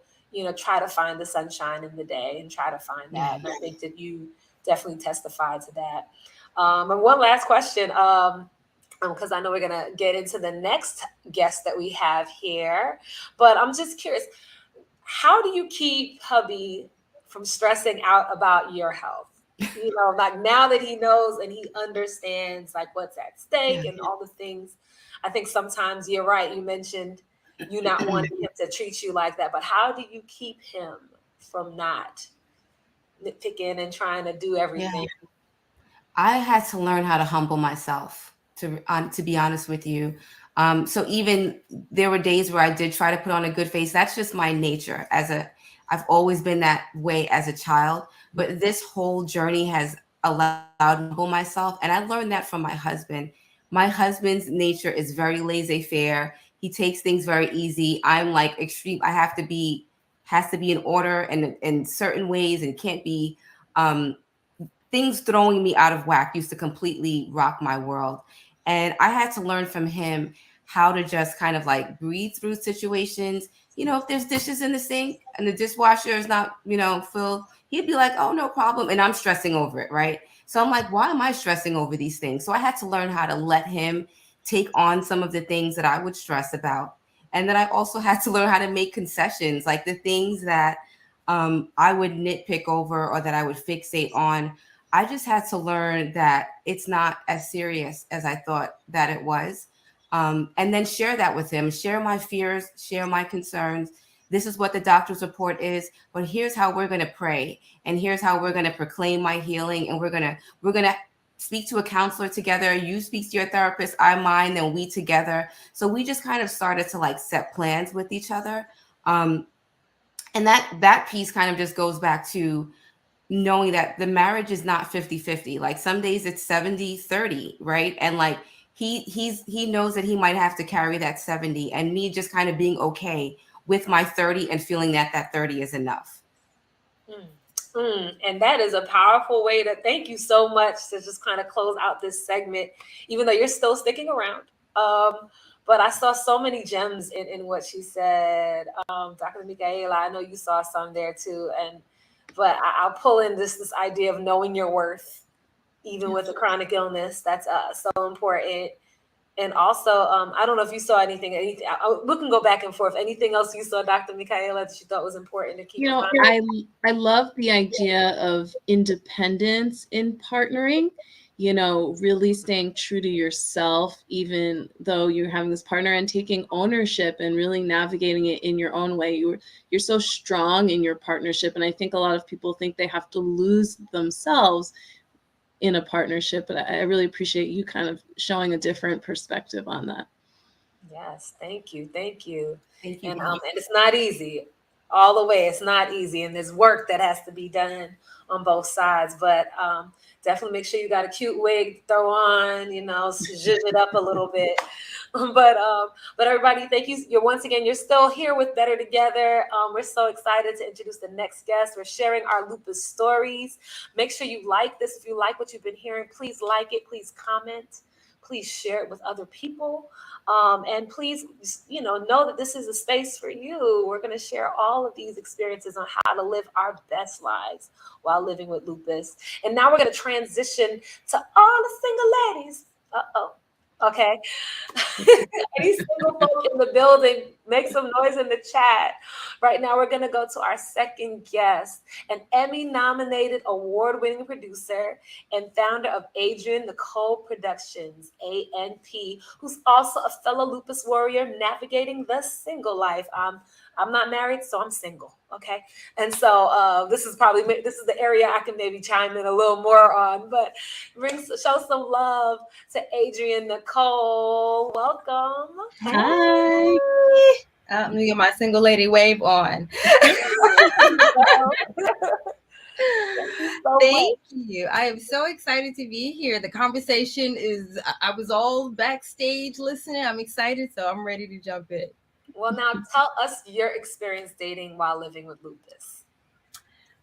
try to find the sunshine in the day and try to find that. Yeah. And I think that you definitely testify to that. And one last question, because I know we're gonna get into the next guest that we have here, but I'm just curious, how do you keep hubby from stressing out about your health? Like now that he knows and he understands like what's at Yeah. stake and all the things. I think sometimes you're right. You mentioned you not wanting him to treat you like that, but how do you keep him from not nitpicking and trying to do Yeah. everything? I had to learn how to humble myself, to be honest with you. So even there were days where I did try to put on a good face. That's just my nature. I've always been that way as a child. But this whole journey has allowed me to humble myself, and I learned that from my husband. My husband's nature is very laissez-faire. He takes things very easy. I'm like extreme. I have to be has to be in order and in certain ways, and can't be. Um, Things throwing me out of whack used to completely rock my world. And I had to learn from him how to just kind of like breathe through situations. If there's dishes in the sink and the dishwasher is not, filled, he'd be like, oh, no problem. And I'm stressing over it. Right. So I'm like, why am I stressing over these things? So I had to learn how to let him take on some of the things that I would stress about. And then I also had to learn how to make concessions, like the things that I would nitpick over or that I would fixate on. I just had to learn that it's not as serious as I thought that it was. And then share that with him, share my fears, share my concerns. This is what the doctor's report is, but here's how we're going to pray. And here's how we're going to proclaim my healing. And we're going to speak to a counselor together. You speak to your therapist, I mine, then we together. So we just kind of started to like set plans with each other. And that piece kind of just goes back to knowing that the marriage is not 50-50. Like some days it's 70-30, right? And like he knows that he might have to carry that 70, and me just kind of being okay with my 30 and feeling that that 30 is enough. And that is a powerful way to thank you so much to just kind of close out this segment, even though you're still sticking around. But I saw so many gems in what she said. Dr. Michaela, I know you saw some there too. But I'll pull in this idea of knowing your worth, even with a chronic illness. That's so important. And also, I don't know if you saw anything. We can go back and forth. Anything else you saw, Dr. Michaela, that you thought was important to keep in mind? I love the idea of independence in partnering, really staying true to yourself, even though you're having this partner, and taking ownership and really navigating it in your own way. You're so strong in your partnership. And I think a lot of people think they have to lose themselves in a partnership, but I really appreciate you kind of showing a different perspective on that. Yes, thank you, thank you. Thank you And both. and it's not easy all the way. It's not easy, and there's work that has to be done on both sides. But definitely make sure you got a cute wig to throw on. Zhuzh it up a little bit. But everybody, thank you. You're still here with Better Together. We're so excited to introduce the next guest. We're sharing our lupus stories. Make sure you like this. If you like what you've been hearing, please like it. Please comment. Please share it with other people. And please, know that this is a space for you. We're going to share all of these experiences on how to live our best lives while living with lupus. And now we're going to transition to all the single ladies. Uh-oh. Okay. Any single folk in the building, make some noise in the chat. Right now, we're going to go to our second guest, an Emmy-nominated award-winning producer and founder of Adrian Nicole Productions, ANP, who's also a fellow lupus warrior navigating the single life. I'm not married, so I'm single. Okay. And so this is the area I can maybe chime in a little more on, but show some love to Adrian Nicole. Welcome. Hi. Let me get my single lady wave on. Thank you. I am so excited to be here. The conversation I was all backstage listening. I'm excited, so I'm ready to jump in. Well, now tell us your experience dating while living with lupus.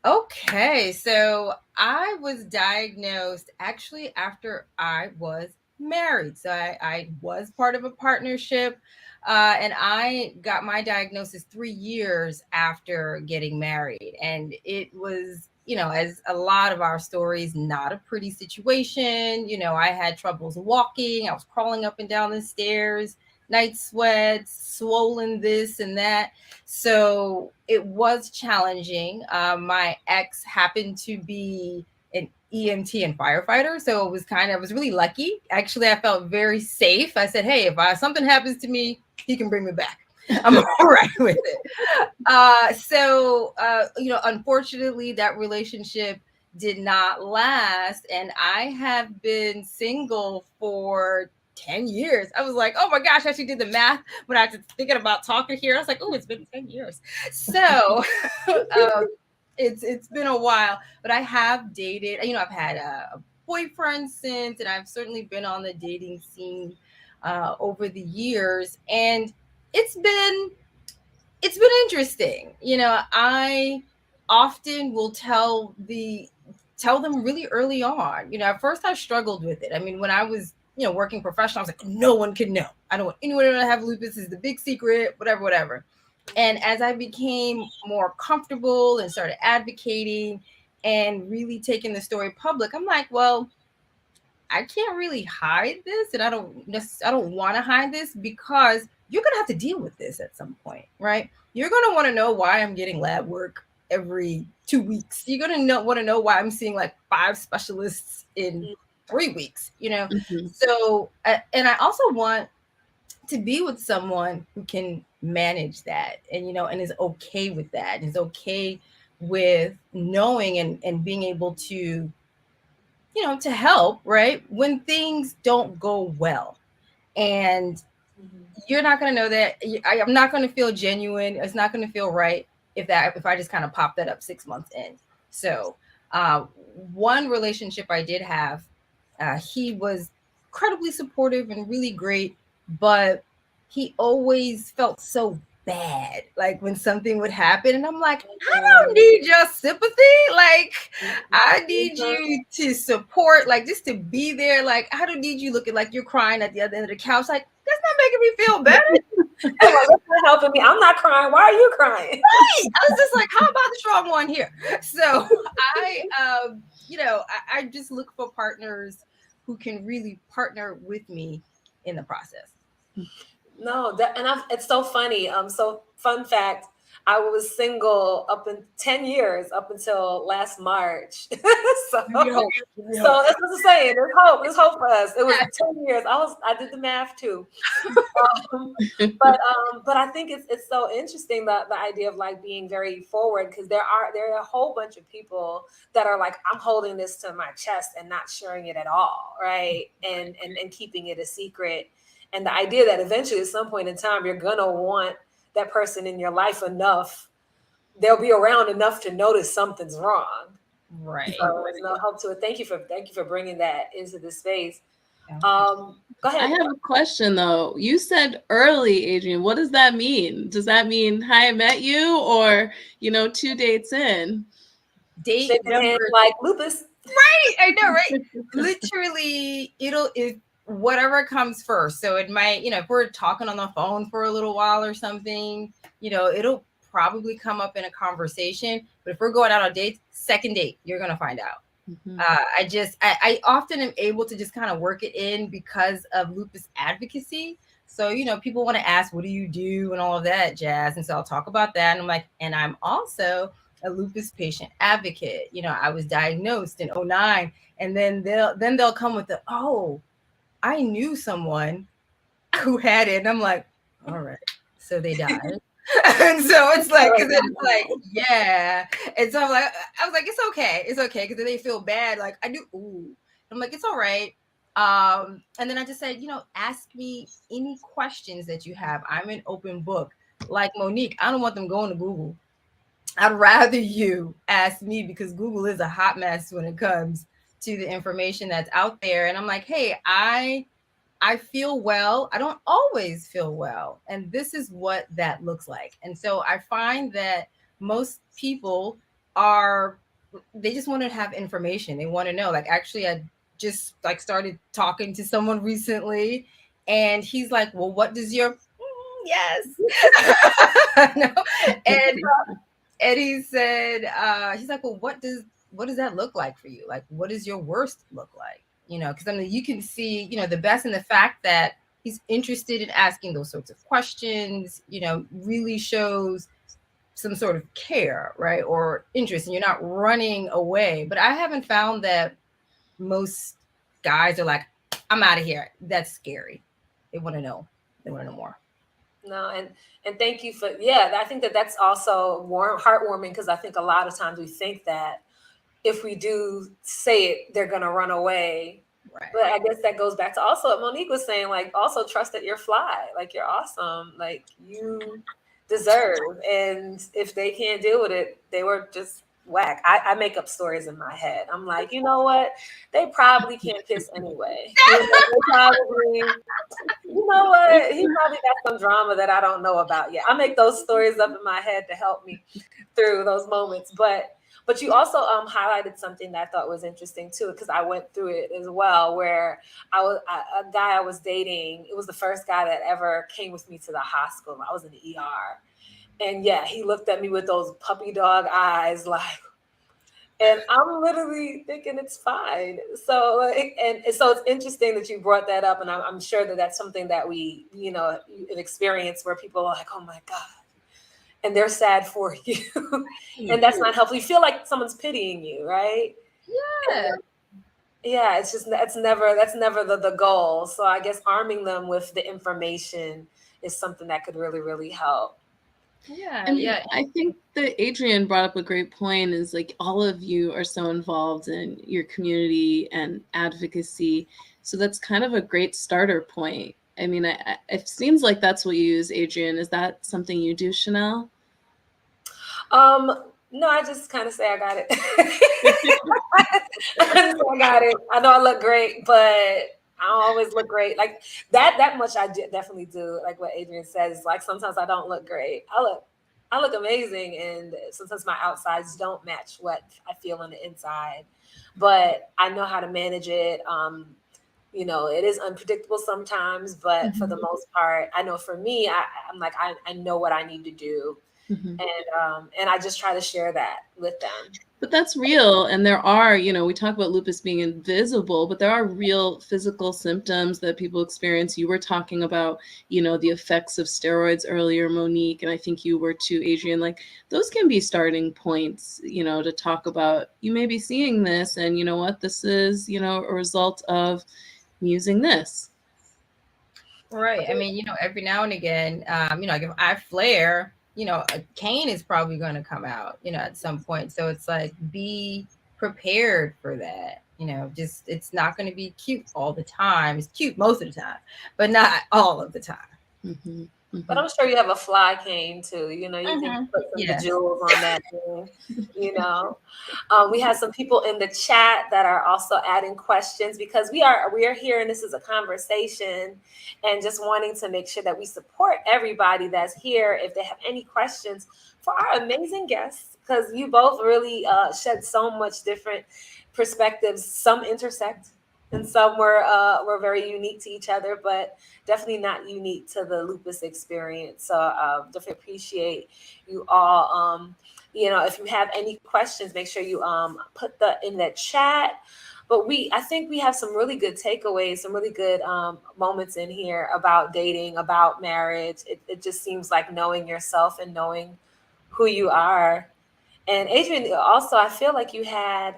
Okay, so I was diagnosed actually after I was married. So I was part of a partnership, and I got my diagnosis 3 years after getting married. And it was, as a lot of our stories, not a pretty situation. I had troubles walking. I was crawling up and down the stairs, night sweats, swollen this and that. So it was challenging. My ex happened to be an EMT and firefighter. So I was really lucky. Actually, I felt very safe. I said, hey, if something happens to me, he can bring me back. I'm all right with it. So unfortunately, that relationship did not last. And I have been single for 10 years. I was like, oh my gosh, I actually did the math when I was thinking about talking here. I was like, oh, it's been 10 years. So it's been a while, but I have dated, I've had a boyfriend since, and I've certainly been on the dating scene over the years. And it's been interesting. I often will tell them really early on. At first I struggled with it. I mean, when I was working professional, I was like, no one can know. I don't want anyone to have lupus. Is the big secret, whatever. And as I became more comfortable and started advocating and really taking the story public, I'm like, well, I can't really hide this. And I don't want to hide this, because you're going to have to deal with this at some point, right? You're going to want to know why I'm getting lab work every 2 weeks. You're going to want to know why I'm seeing like 5 specialists in 3 weeks, Mm-hmm. So, and I also want to be with someone who can manage that and, and is okay with that, and is okay with knowing and being able to, to help, right, when things don't go well. And you're not going to know that. I'm not going to feel genuine. It's not going to feel right if I just kind of pop that up 6 months in. So one relationship I did have, he was incredibly supportive and really great, but he always felt so bad, like when something would happen, and I'm like, I don't need your sympathy. Like, I need you to support, like, just to be there. Like, I don't need you looking like you're crying at the other end of the couch. Like, that's not making me feel better. That's not helping me. I'm not crying. Why are you crying? Right. I was just like, how about the strong one here? So I just look for partners who can really partner with me in the process. No, it's so funny. So fun fact, I was single up in 10 years up until last March. So that's what I'm saying. There's hope. There's hope for us. It was 10 years. I did the math too. But I think it's so interesting, the idea of like being very forward, because there are a whole bunch of people that are like, I'm holding this to my chest and not sharing it at all, right? And keeping it a secret. And the idea that eventually at some point in time, you're going to want that person in your life enough, they'll be around enough to notice something's wrong. Right. So there's no help to it. Thank you for bringing that into the space. Go ahead. I have a question though. You said early, Adrian. What does that mean? Does that mean, hi, I met you, or 2 dates in? Date number, like lupus. Right. I know, right? Literally, if whatever comes first. So it might, if we're talking on the phone for a little while or something, it'll probably come up in a conversation. But if we're going out on dates, second date, you're going to find out. Mhm. I often am able to just kind of work it in because of lupus advocacy. So, people want to ask, what do you do and all of that jazz. And so I'll talk about that. And I'm like, and I'm also a lupus patient advocate. I was diagnosed in '09, and then they'll come with oh, I knew someone who had it. And I'm like, all right, so they died. And so it's like, cause then it's like, yeah. And so I was like, it's okay. Cause then they feel bad. Like I do. Ooh. I'm like, it's all right. And then I just said, ask me any questions that you have. I'm an open book. Like Monique, I don't want them going to Google. I'd rather you ask me, because Google is a hot mess when it comes to the information that's out there. And I'm like, hey, I feel well. I don't always feel well. And this is what that looks like. And so I find that most people they just want to have information. They want to know. Like, actually, I just started talking to someone recently, and he's like, well, what does your, yes. No. And he said, he's like, well, what does that look like for you? Like, what does your worst look like? Because I mean, you can see, the best in the fact that he's interested in asking those sorts of questions, really shows some sort of care, right? Or interest, and you're not running away. But I haven't found that most guys are like, I'm out of here. That's scary. They want to know. They want to know more. No, and thank you for, I think that's also heartwarming, because I think a lot of times we think that if we do say it, they're going to run away. Right. But I guess that goes back to also what Monique was saying, like, also trust that you're fly, like you're awesome, like you deserve. And if they can't deal with it, they were just whack. I make up stories in my head. I'm like, you know what? They probably can't kiss anyway. You know what? He probably got some drama that I don't know about yet. I make those stories up in my head to help me through those moments. But you also highlighted something that I thought was interesting too, because I went through it as well, where a guy I was dating, it was the first guy that ever came with me to the hospital. I was in the ER. And he looked at me with those puppy dog eyes, like, and I'm literally thinking it's fine. So, and so it's interesting that you brought that up. And I'm sure that that's something that we, have experienced, where people are like, oh my God, and they're sad for you. And that's not helpful. You feel like someone's pitying you, right? Yeah. Yeah, it's just, that's never the goal. So I guess arming them with the information is something that could really, really help. Yeah. And yeah. I think that Adrienne brought up a great point, is like, all of you are so involved in your community and advocacy. So that's kind of a great starter point. I mean, it seems like that's what you use, Adrienne. Is that something you do, Chanel? No, I just kind of say I got it. I got it. I know I look great, but I don't always look great. Like that much I definitely do. Like what Adrienne says, like sometimes I don't look great. I look amazing, and sometimes my outsides don't match what I feel on the inside. But I know how to manage it. It is unpredictable sometimes, but for the most part, I know for me, I'm like, I know what I need to do. And I just try to share that with them. But that's real. And there are, we talk about lupus being invisible, but there are real physical symptoms that people experience. You were talking about, the effects of steroids earlier, Monique, and I think you were too, Adrienne. Like, those can be starting points, to talk about. You may be seeing this, and you know what? This is, a result of using this. Right. I mean, every now and again, like if I flare, a cane is probably going to come out, at some point. So it's like, be prepared for that. Just, it's not going to be cute all the time. It's cute most of the time, but not all of the time. Mm-hmm. But I'm sure you have a fly cane too. You can put some bejewels on that thing. We have some people in the chat that are also adding questions, because we are here, and this is a conversation, and just wanting to make sure that we support everybody that's here if they have any questions for our amazing guests, because you both really shed so much different perspectives. Some intersect, and some were very unique to each other, but definitely not unique to the lupus experience. So definitely appreciate you all. If you have any questions, make sure you put in the chat. But I think we have some really good takeaways, some really good moments in here about dating, about marriage. It just seems like knowing yourself and knowing who you are. And Adrian, also, I feel like you had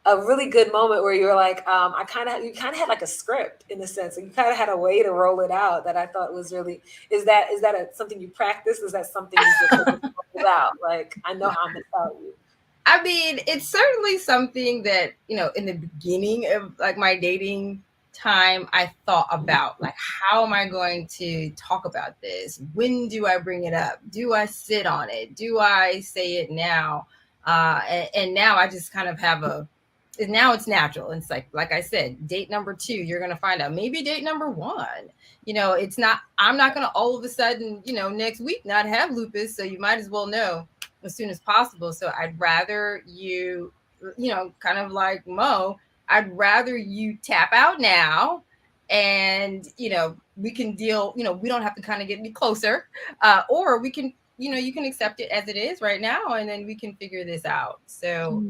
a really good moment where you were like, you kind of had like a script in a sense, and you kind of had a way to roll it out that I thought was really. Is that something you practice? Is that something you just roll it out? Like, I know how I'm gonna tell you. I mean, it's certainly something that, in the beginning of like my dating time, I thought about, like, how am I going to talk about this? When do I bring it up? Do I sit on it? Do I say it now? And now I just kind of have now it's natural. It's like I said, date number 2, you're going to find out. Maybe date number 1, I'm not going to all of a sudden, next week not have lupus. So you might as well know as soon as possible. So I'd rather you, kind of like Mo, I'd rather you tap out now, and, we can deal, we don't have to kind of get any closer, or we can, you can accept it as it is right now, and then we can figure this out. So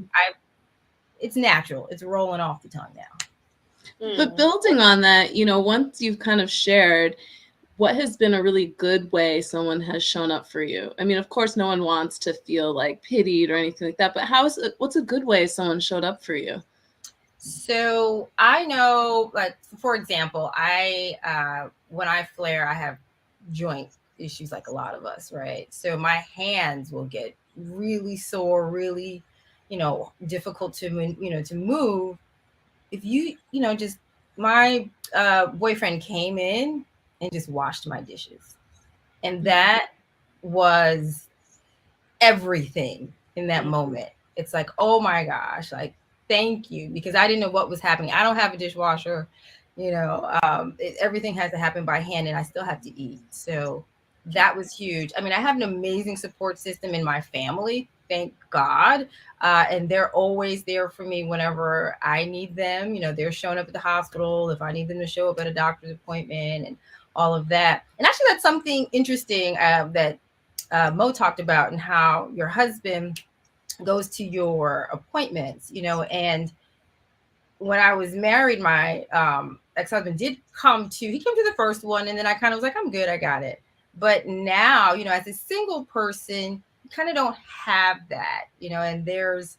it's natural. It's rolling off the tongue now. But building on that, once you've kind of shared, what has been a really good way someone has shown up for you? I mean, of course, no one wants to feel like pitied or anything like that, but what's a good way someone showed up for you? So I know, like, for example, when I flare, I have joint issues like a lot of us, right? So my hands will get really sore, really, difficult to move. If just my boyfriend came in and just washed my dishes, and that was everything in that moment. It's like, oh my gosh, like, thank you, because I didn't know what was happening. I don't have a dishwasher, everything has to happen by hand, and I still have to eat. So that was huge. I mean, I have an amazing support system in my family, thank God. And they're always there for me whenever I need them. They're showing up at the hospital if I need them to show up at a doctor's appointment and all of that. And actually, that's something interesting that Mo talked about, and how your husband goes to your appointments, and when I was married, my ex-husband he came to the first one, and then I kind of was like, I'm good, I got it. But now, as a single person, you kind of don't have that, and there's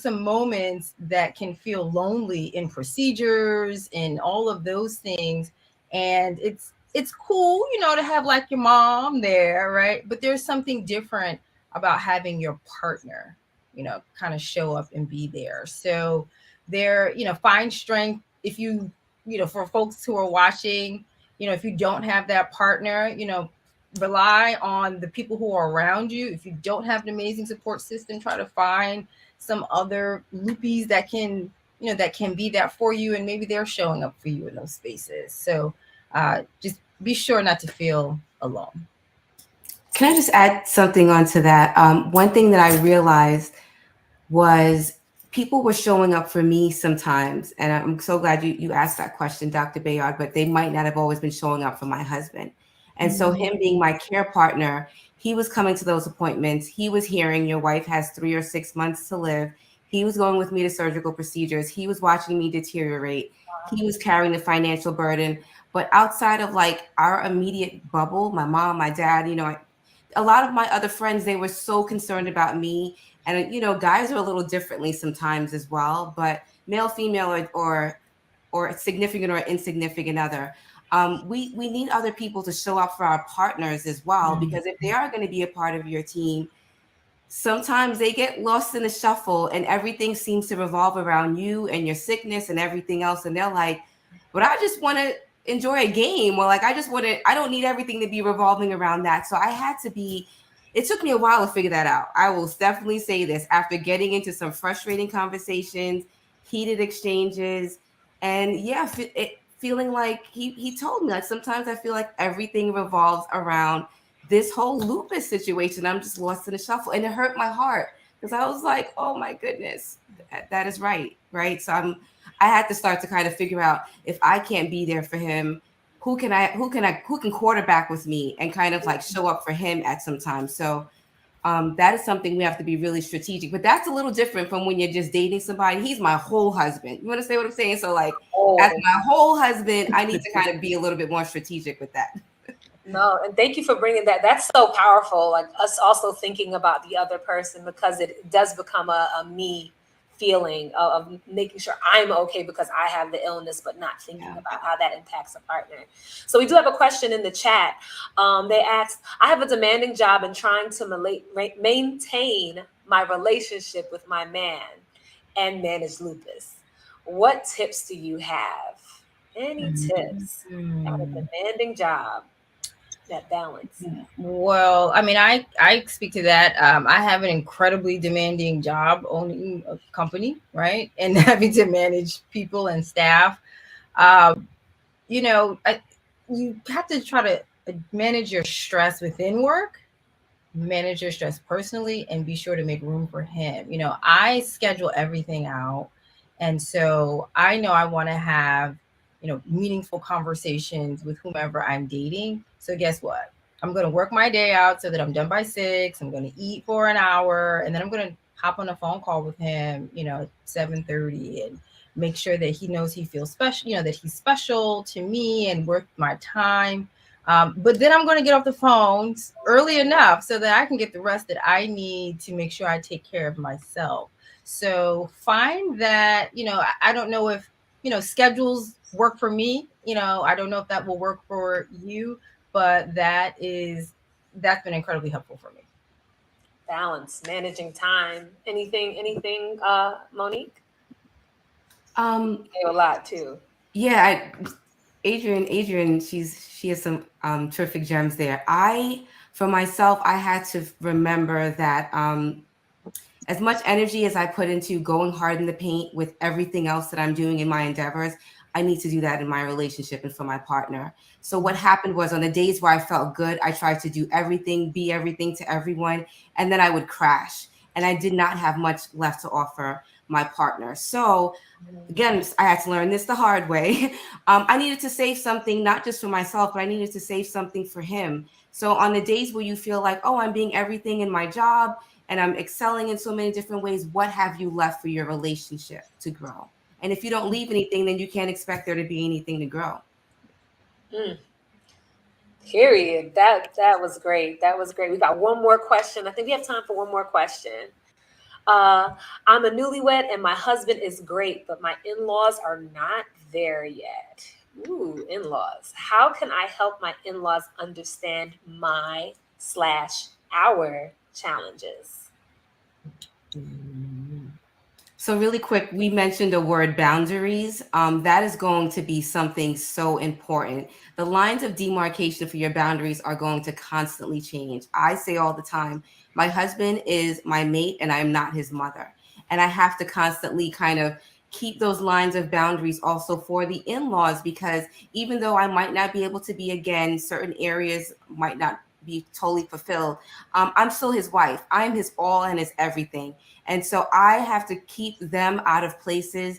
some moments that can feel lonely in procedures and all of those things. And it's cool, to have like your mom there, right? But there's something different about having your partner, kind of show up and be there. So there, find strength. If you, for folks who are watching, if you don't have that partner, rely on the people who are around you. If you don't have an amazing support system, try to find some other loopies that can be that for you, and maybe they're showing up for you in those spaces. So just be sure not to feel alone. Can I just add something onto that? One thing that I realized was people were showing up for me sometimes, and I'm so glad you asked that question, Dr. Bayard, but they might not have always been showing up for my husband. And so him being my care partner, he was coming to those appointments. He was hearing your wife has 3 or 6 months to live. He was going with me to surgical procedures. He was watching me deteriorate. He was carrying the financial burden. But outside of like our immediate bubble, my mom, my dad, a lot of my other friends, they were so concerned about me. And, guys are a little differently sometimes as well, but male, female, or significant or insignificant other. We need other people to show up for our partners as well, because if they are going to be a part of your team, sometimes they get lost in the shuffle and everything seems to revolve around you and your sickness and everything else. And they're like, but I just want to enjoy a game, or like, I don't need everything to be revolving around that. So it took me a while to figure that out. I will definitely say this, after getting into some frustrating conversations, heated exchanges, and feeling like he told me, like, sometimes I feel like everything revolves around this whole lupus situation. I'm just lost in the shuffle, and it hurt my heart because I was like, oh my goodness, that is right. So I had to start to kind of figure out, if I can't be there for him, who can quarterback with me and kind of like show up for him at some time. So that is something we have to be really strategic. But that's a little different from when you're just dating somebody. He's my whole husband. You understand what I'm saying? So like, as my whole husband, I need to kind of be a little bit more strategic with that. No, and thank you for bringing that. That's so powerful. Like us also thinking about the other person, because it does become a me feeling of making sure I'm okay because I have the illness, but not thinking about how that impacts a partner. So we do have a question in the chat. They asked, I have a demanding job and trying to maintain my relationship with my man and manage lupus. What tips do you have? Any tips? Got a demanding job, that balance. Well, I mean, I speak to that. I have an incredibly demanding job owning a company, right? And having to manage people and staff. You know, you have to try to manage your stress within work, manage your stress personally, and be sure to make room for him. You know, I schedule everything out. And so I know I want to have, you know, meaningful conversations with whomever I'm dating. So guess what? I'm going to work my day out so that I'm done by 6. I'm going to eat for an hour, and then I'm going to hop on a phone call with him, you know, at 7:30, and make sure that he knows he feels special, you know, that he's special to me and worth my time. But then I'm going to get off the phones early enough so that I can get the rest that I need to make sure I take care of myself. So find that, you know, I don't know if, you know, schedules work for me. You know, I don't know if that will work for you, but that's been incredibly helpful for me. Balance, managing time. Anything, Monique? A lot too. Yeah, Adrian, she has some terrific gems there. For myself, I had to remember that as much energy as I put into going hard in the paint with everything else that I'm doing in my endeavors, I need to do that in my relationship and for my partner. So what happened was, on the days where I felt good, I tried to do everything, be everything to everyone, and then I would crash. And I did not have much left to offer my partner. So again, I had to learn this the hard way. I needed to save something, not just for myself, but I needed to save something for him. So on the days where you feel like, oh, I'm being everything in my job and I'm excelling in so many different ways, what have you left for your relationship to grow? And if you don't leave anything, then you can't expect there to be anything to grow. Period. That was great. That was great. We got one more question. I think we have time for one more question. I'm a newlywed and my husband is great, but my in-laws are not there yet. Ooh, in-laws. How can I help my in-laws understand our challenges? So really quick, we mentioned the word boundaries. That is going to be something so important. The lines of demarcation for your boundaries are going to constantly change. I say all the time, my husband is my mate and I am not his mother. And I have to constantly kind of keep those lines of boundaries also for the in-laws, because even though I might not be able to be, again, certain areas might not be totally fulfilled, I'm still his wife. I'm his all and his everything. And so I have to keep them out of places.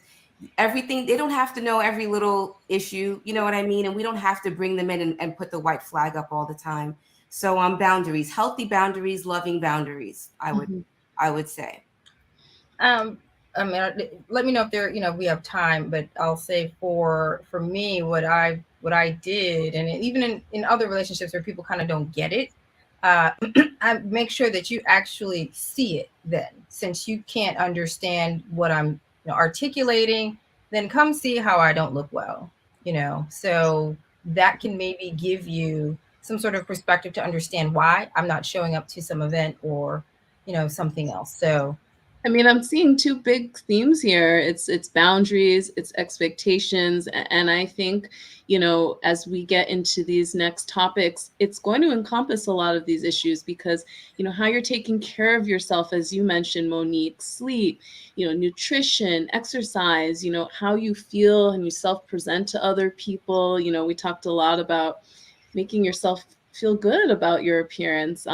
Everything, they don't have to know every little issue, you know what I mean? And we don't have to bring them in and put the white flag up all the time. So boundaries, healthy boundaries, loving boundaries, I would say. I mean, let me know if we have time, but I'll say for me, what I did, and even in other relationships where people kind of don't get it, I make sure that you actually see it then. Since you can't understand what I'm articulating, then come see how I don't look well, so that can maybe give you some sort of perspective to understand why I'm not showing up to some event or, something else. So, I mean, I'm seeing two big themes here. It's boundaries, it's expectations. And I think, as we get into these next topics, it's going to encompass a lot of these issues because, how you're taking care of yourself, as you mentioned, Monique, sleep, nutrition, exercise, how you feel and you self-present to other people. We talked a lot about making yourself feel good about your appearance.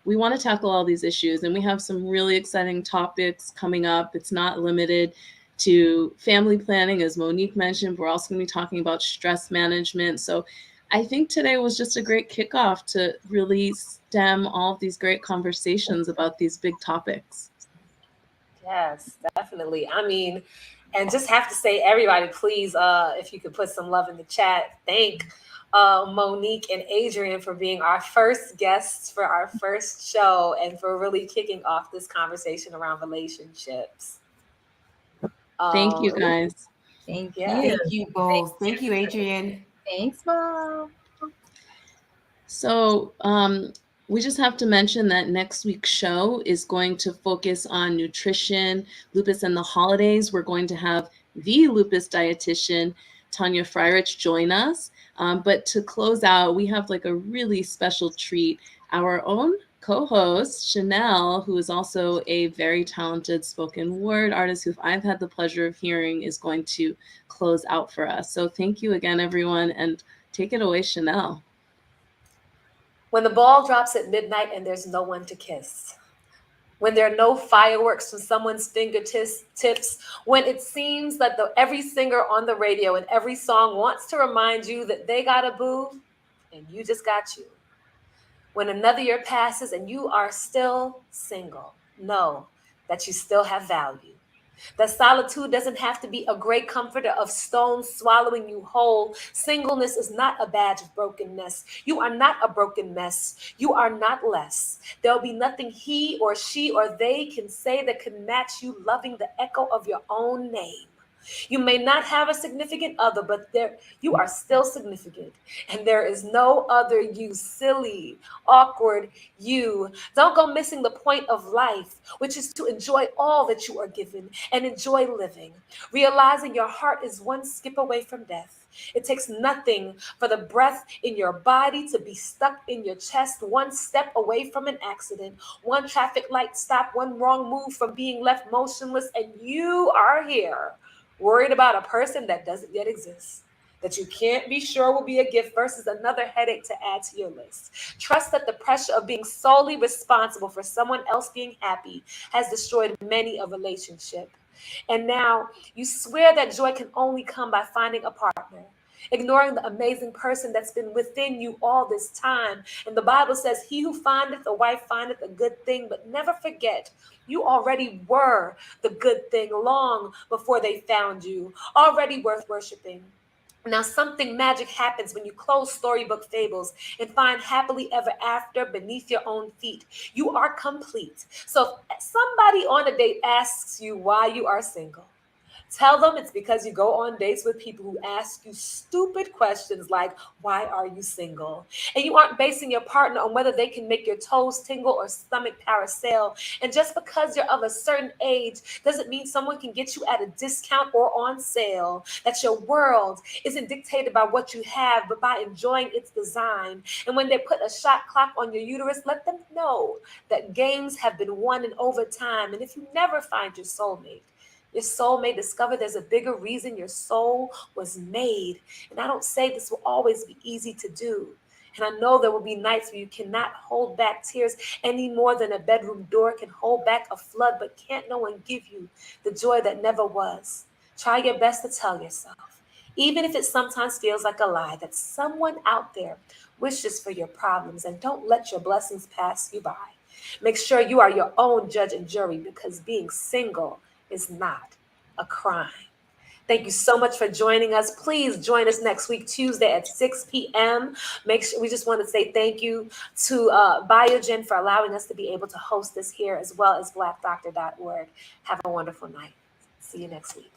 We want to tackle all these issues, and we have some really exciting topics coming up. It's not limited to family planning, as Monique mentioned. We're also going to be talking about stress management. So I think today was just a great kickoff to really stem all of these great conversations about these big topics. Yes, definitely. I mean, and just have to say, everybody, please, if you could put some love in the chat, thank Monique and Adrian for being our first guests for our first show and for really kicking off this conversation around relationships. Thank you, guys. Thank Yeah. you. Thank you both. Thank you, Adrian. Thanks, Mom. So we just have to mention that next week's show is going to focus on nutrition, lupus, and the holidays. We're going to have the lupus dietitian, Tanya Freirich, join us. But to close out, we have like a really special treat. Our own co-host, Chanel, who is also a very talented spoken word artist who I've had the pleasure of hearing, is going to close out for us. So thank you again, everyone, and take it away, Chanel. When the ball drops at midnight and there's no one to kiss, when there are no fireworks from someone's fingertips, when it seems that every singer on the radio and every song wants to remind you that they got a boo and you just got you. When another year passes and you are still single, know that you still have value. That solitude doesn't have to be a great comforter of stones swallowing you whole. Singleness is not a badge of brokenness. You are not a broken mess. You are not less. There'll be nothing he or she or they can say that can match you loving the echo of your own name. You may not have a significant other, but you are still significant. And there is no other you, silly, awkward you. Don't go missing the point of life, which is to enjoy all that you are given and enjoy living. Realizing your heart is one skip away from death. It takes nothing for the breath in your body to be stuck in your chest, one step away from an accident, one traffic light stop, one wrong move from being left motionless, and you are here. Worried about a person that doesn't yet exist, that you can't be sure will be a gift versus another headache to add to your list. Trust that the pressure of being solely responsible for someone else being happy has destroyed many a relationship. And now you swear that joy can only come by finding a partner, ignoring the amazing person that's been within you all this time. And the Bible says, he who findeth a wife findeth a good thing, but never forget, you already were the good thing long before they found you, already worth worshiping. Now, something magic happens when you close storybook fables and find happily ever after beneath your own feet. You are complete. So if somebody on a date asks you why you are single, tell them it's because you go on dates with people who ask you stupid questions like, why are you single? And you aren't basing your partner on whether they can make your toes tingle or stomach parasail. And just because you're of a certain age doesn't mean someone can get you at a discount or on sale. That your world isn't dictated by what you have, but by enjoying its design. And when they put a shot clock on your uterus, let them know that games have been won in overtime. And if you never find your soul may discover there's a bigger reason your soul was made. And I don't say this will always be easy to do. And I know there will be nights where you cannot hold back tears any more than a bedroom door can hold back a flood, but can't no one give you the joy that never was. Try your best to tell yourself, even if it sometimes feels like a lie, that someone out there wishes for your problems, and don't let your blessings pass you by. Make sure you are your own judge and jury, because being single is not a crime. Thank you so much for joining us. Please join us next week, Tuesday at 6 p.m. Make sure, we just want to say thank you to Biogen for allowing us to be able to host this here, as well as blackdoctor.org. Have a wonderful night. See you next week.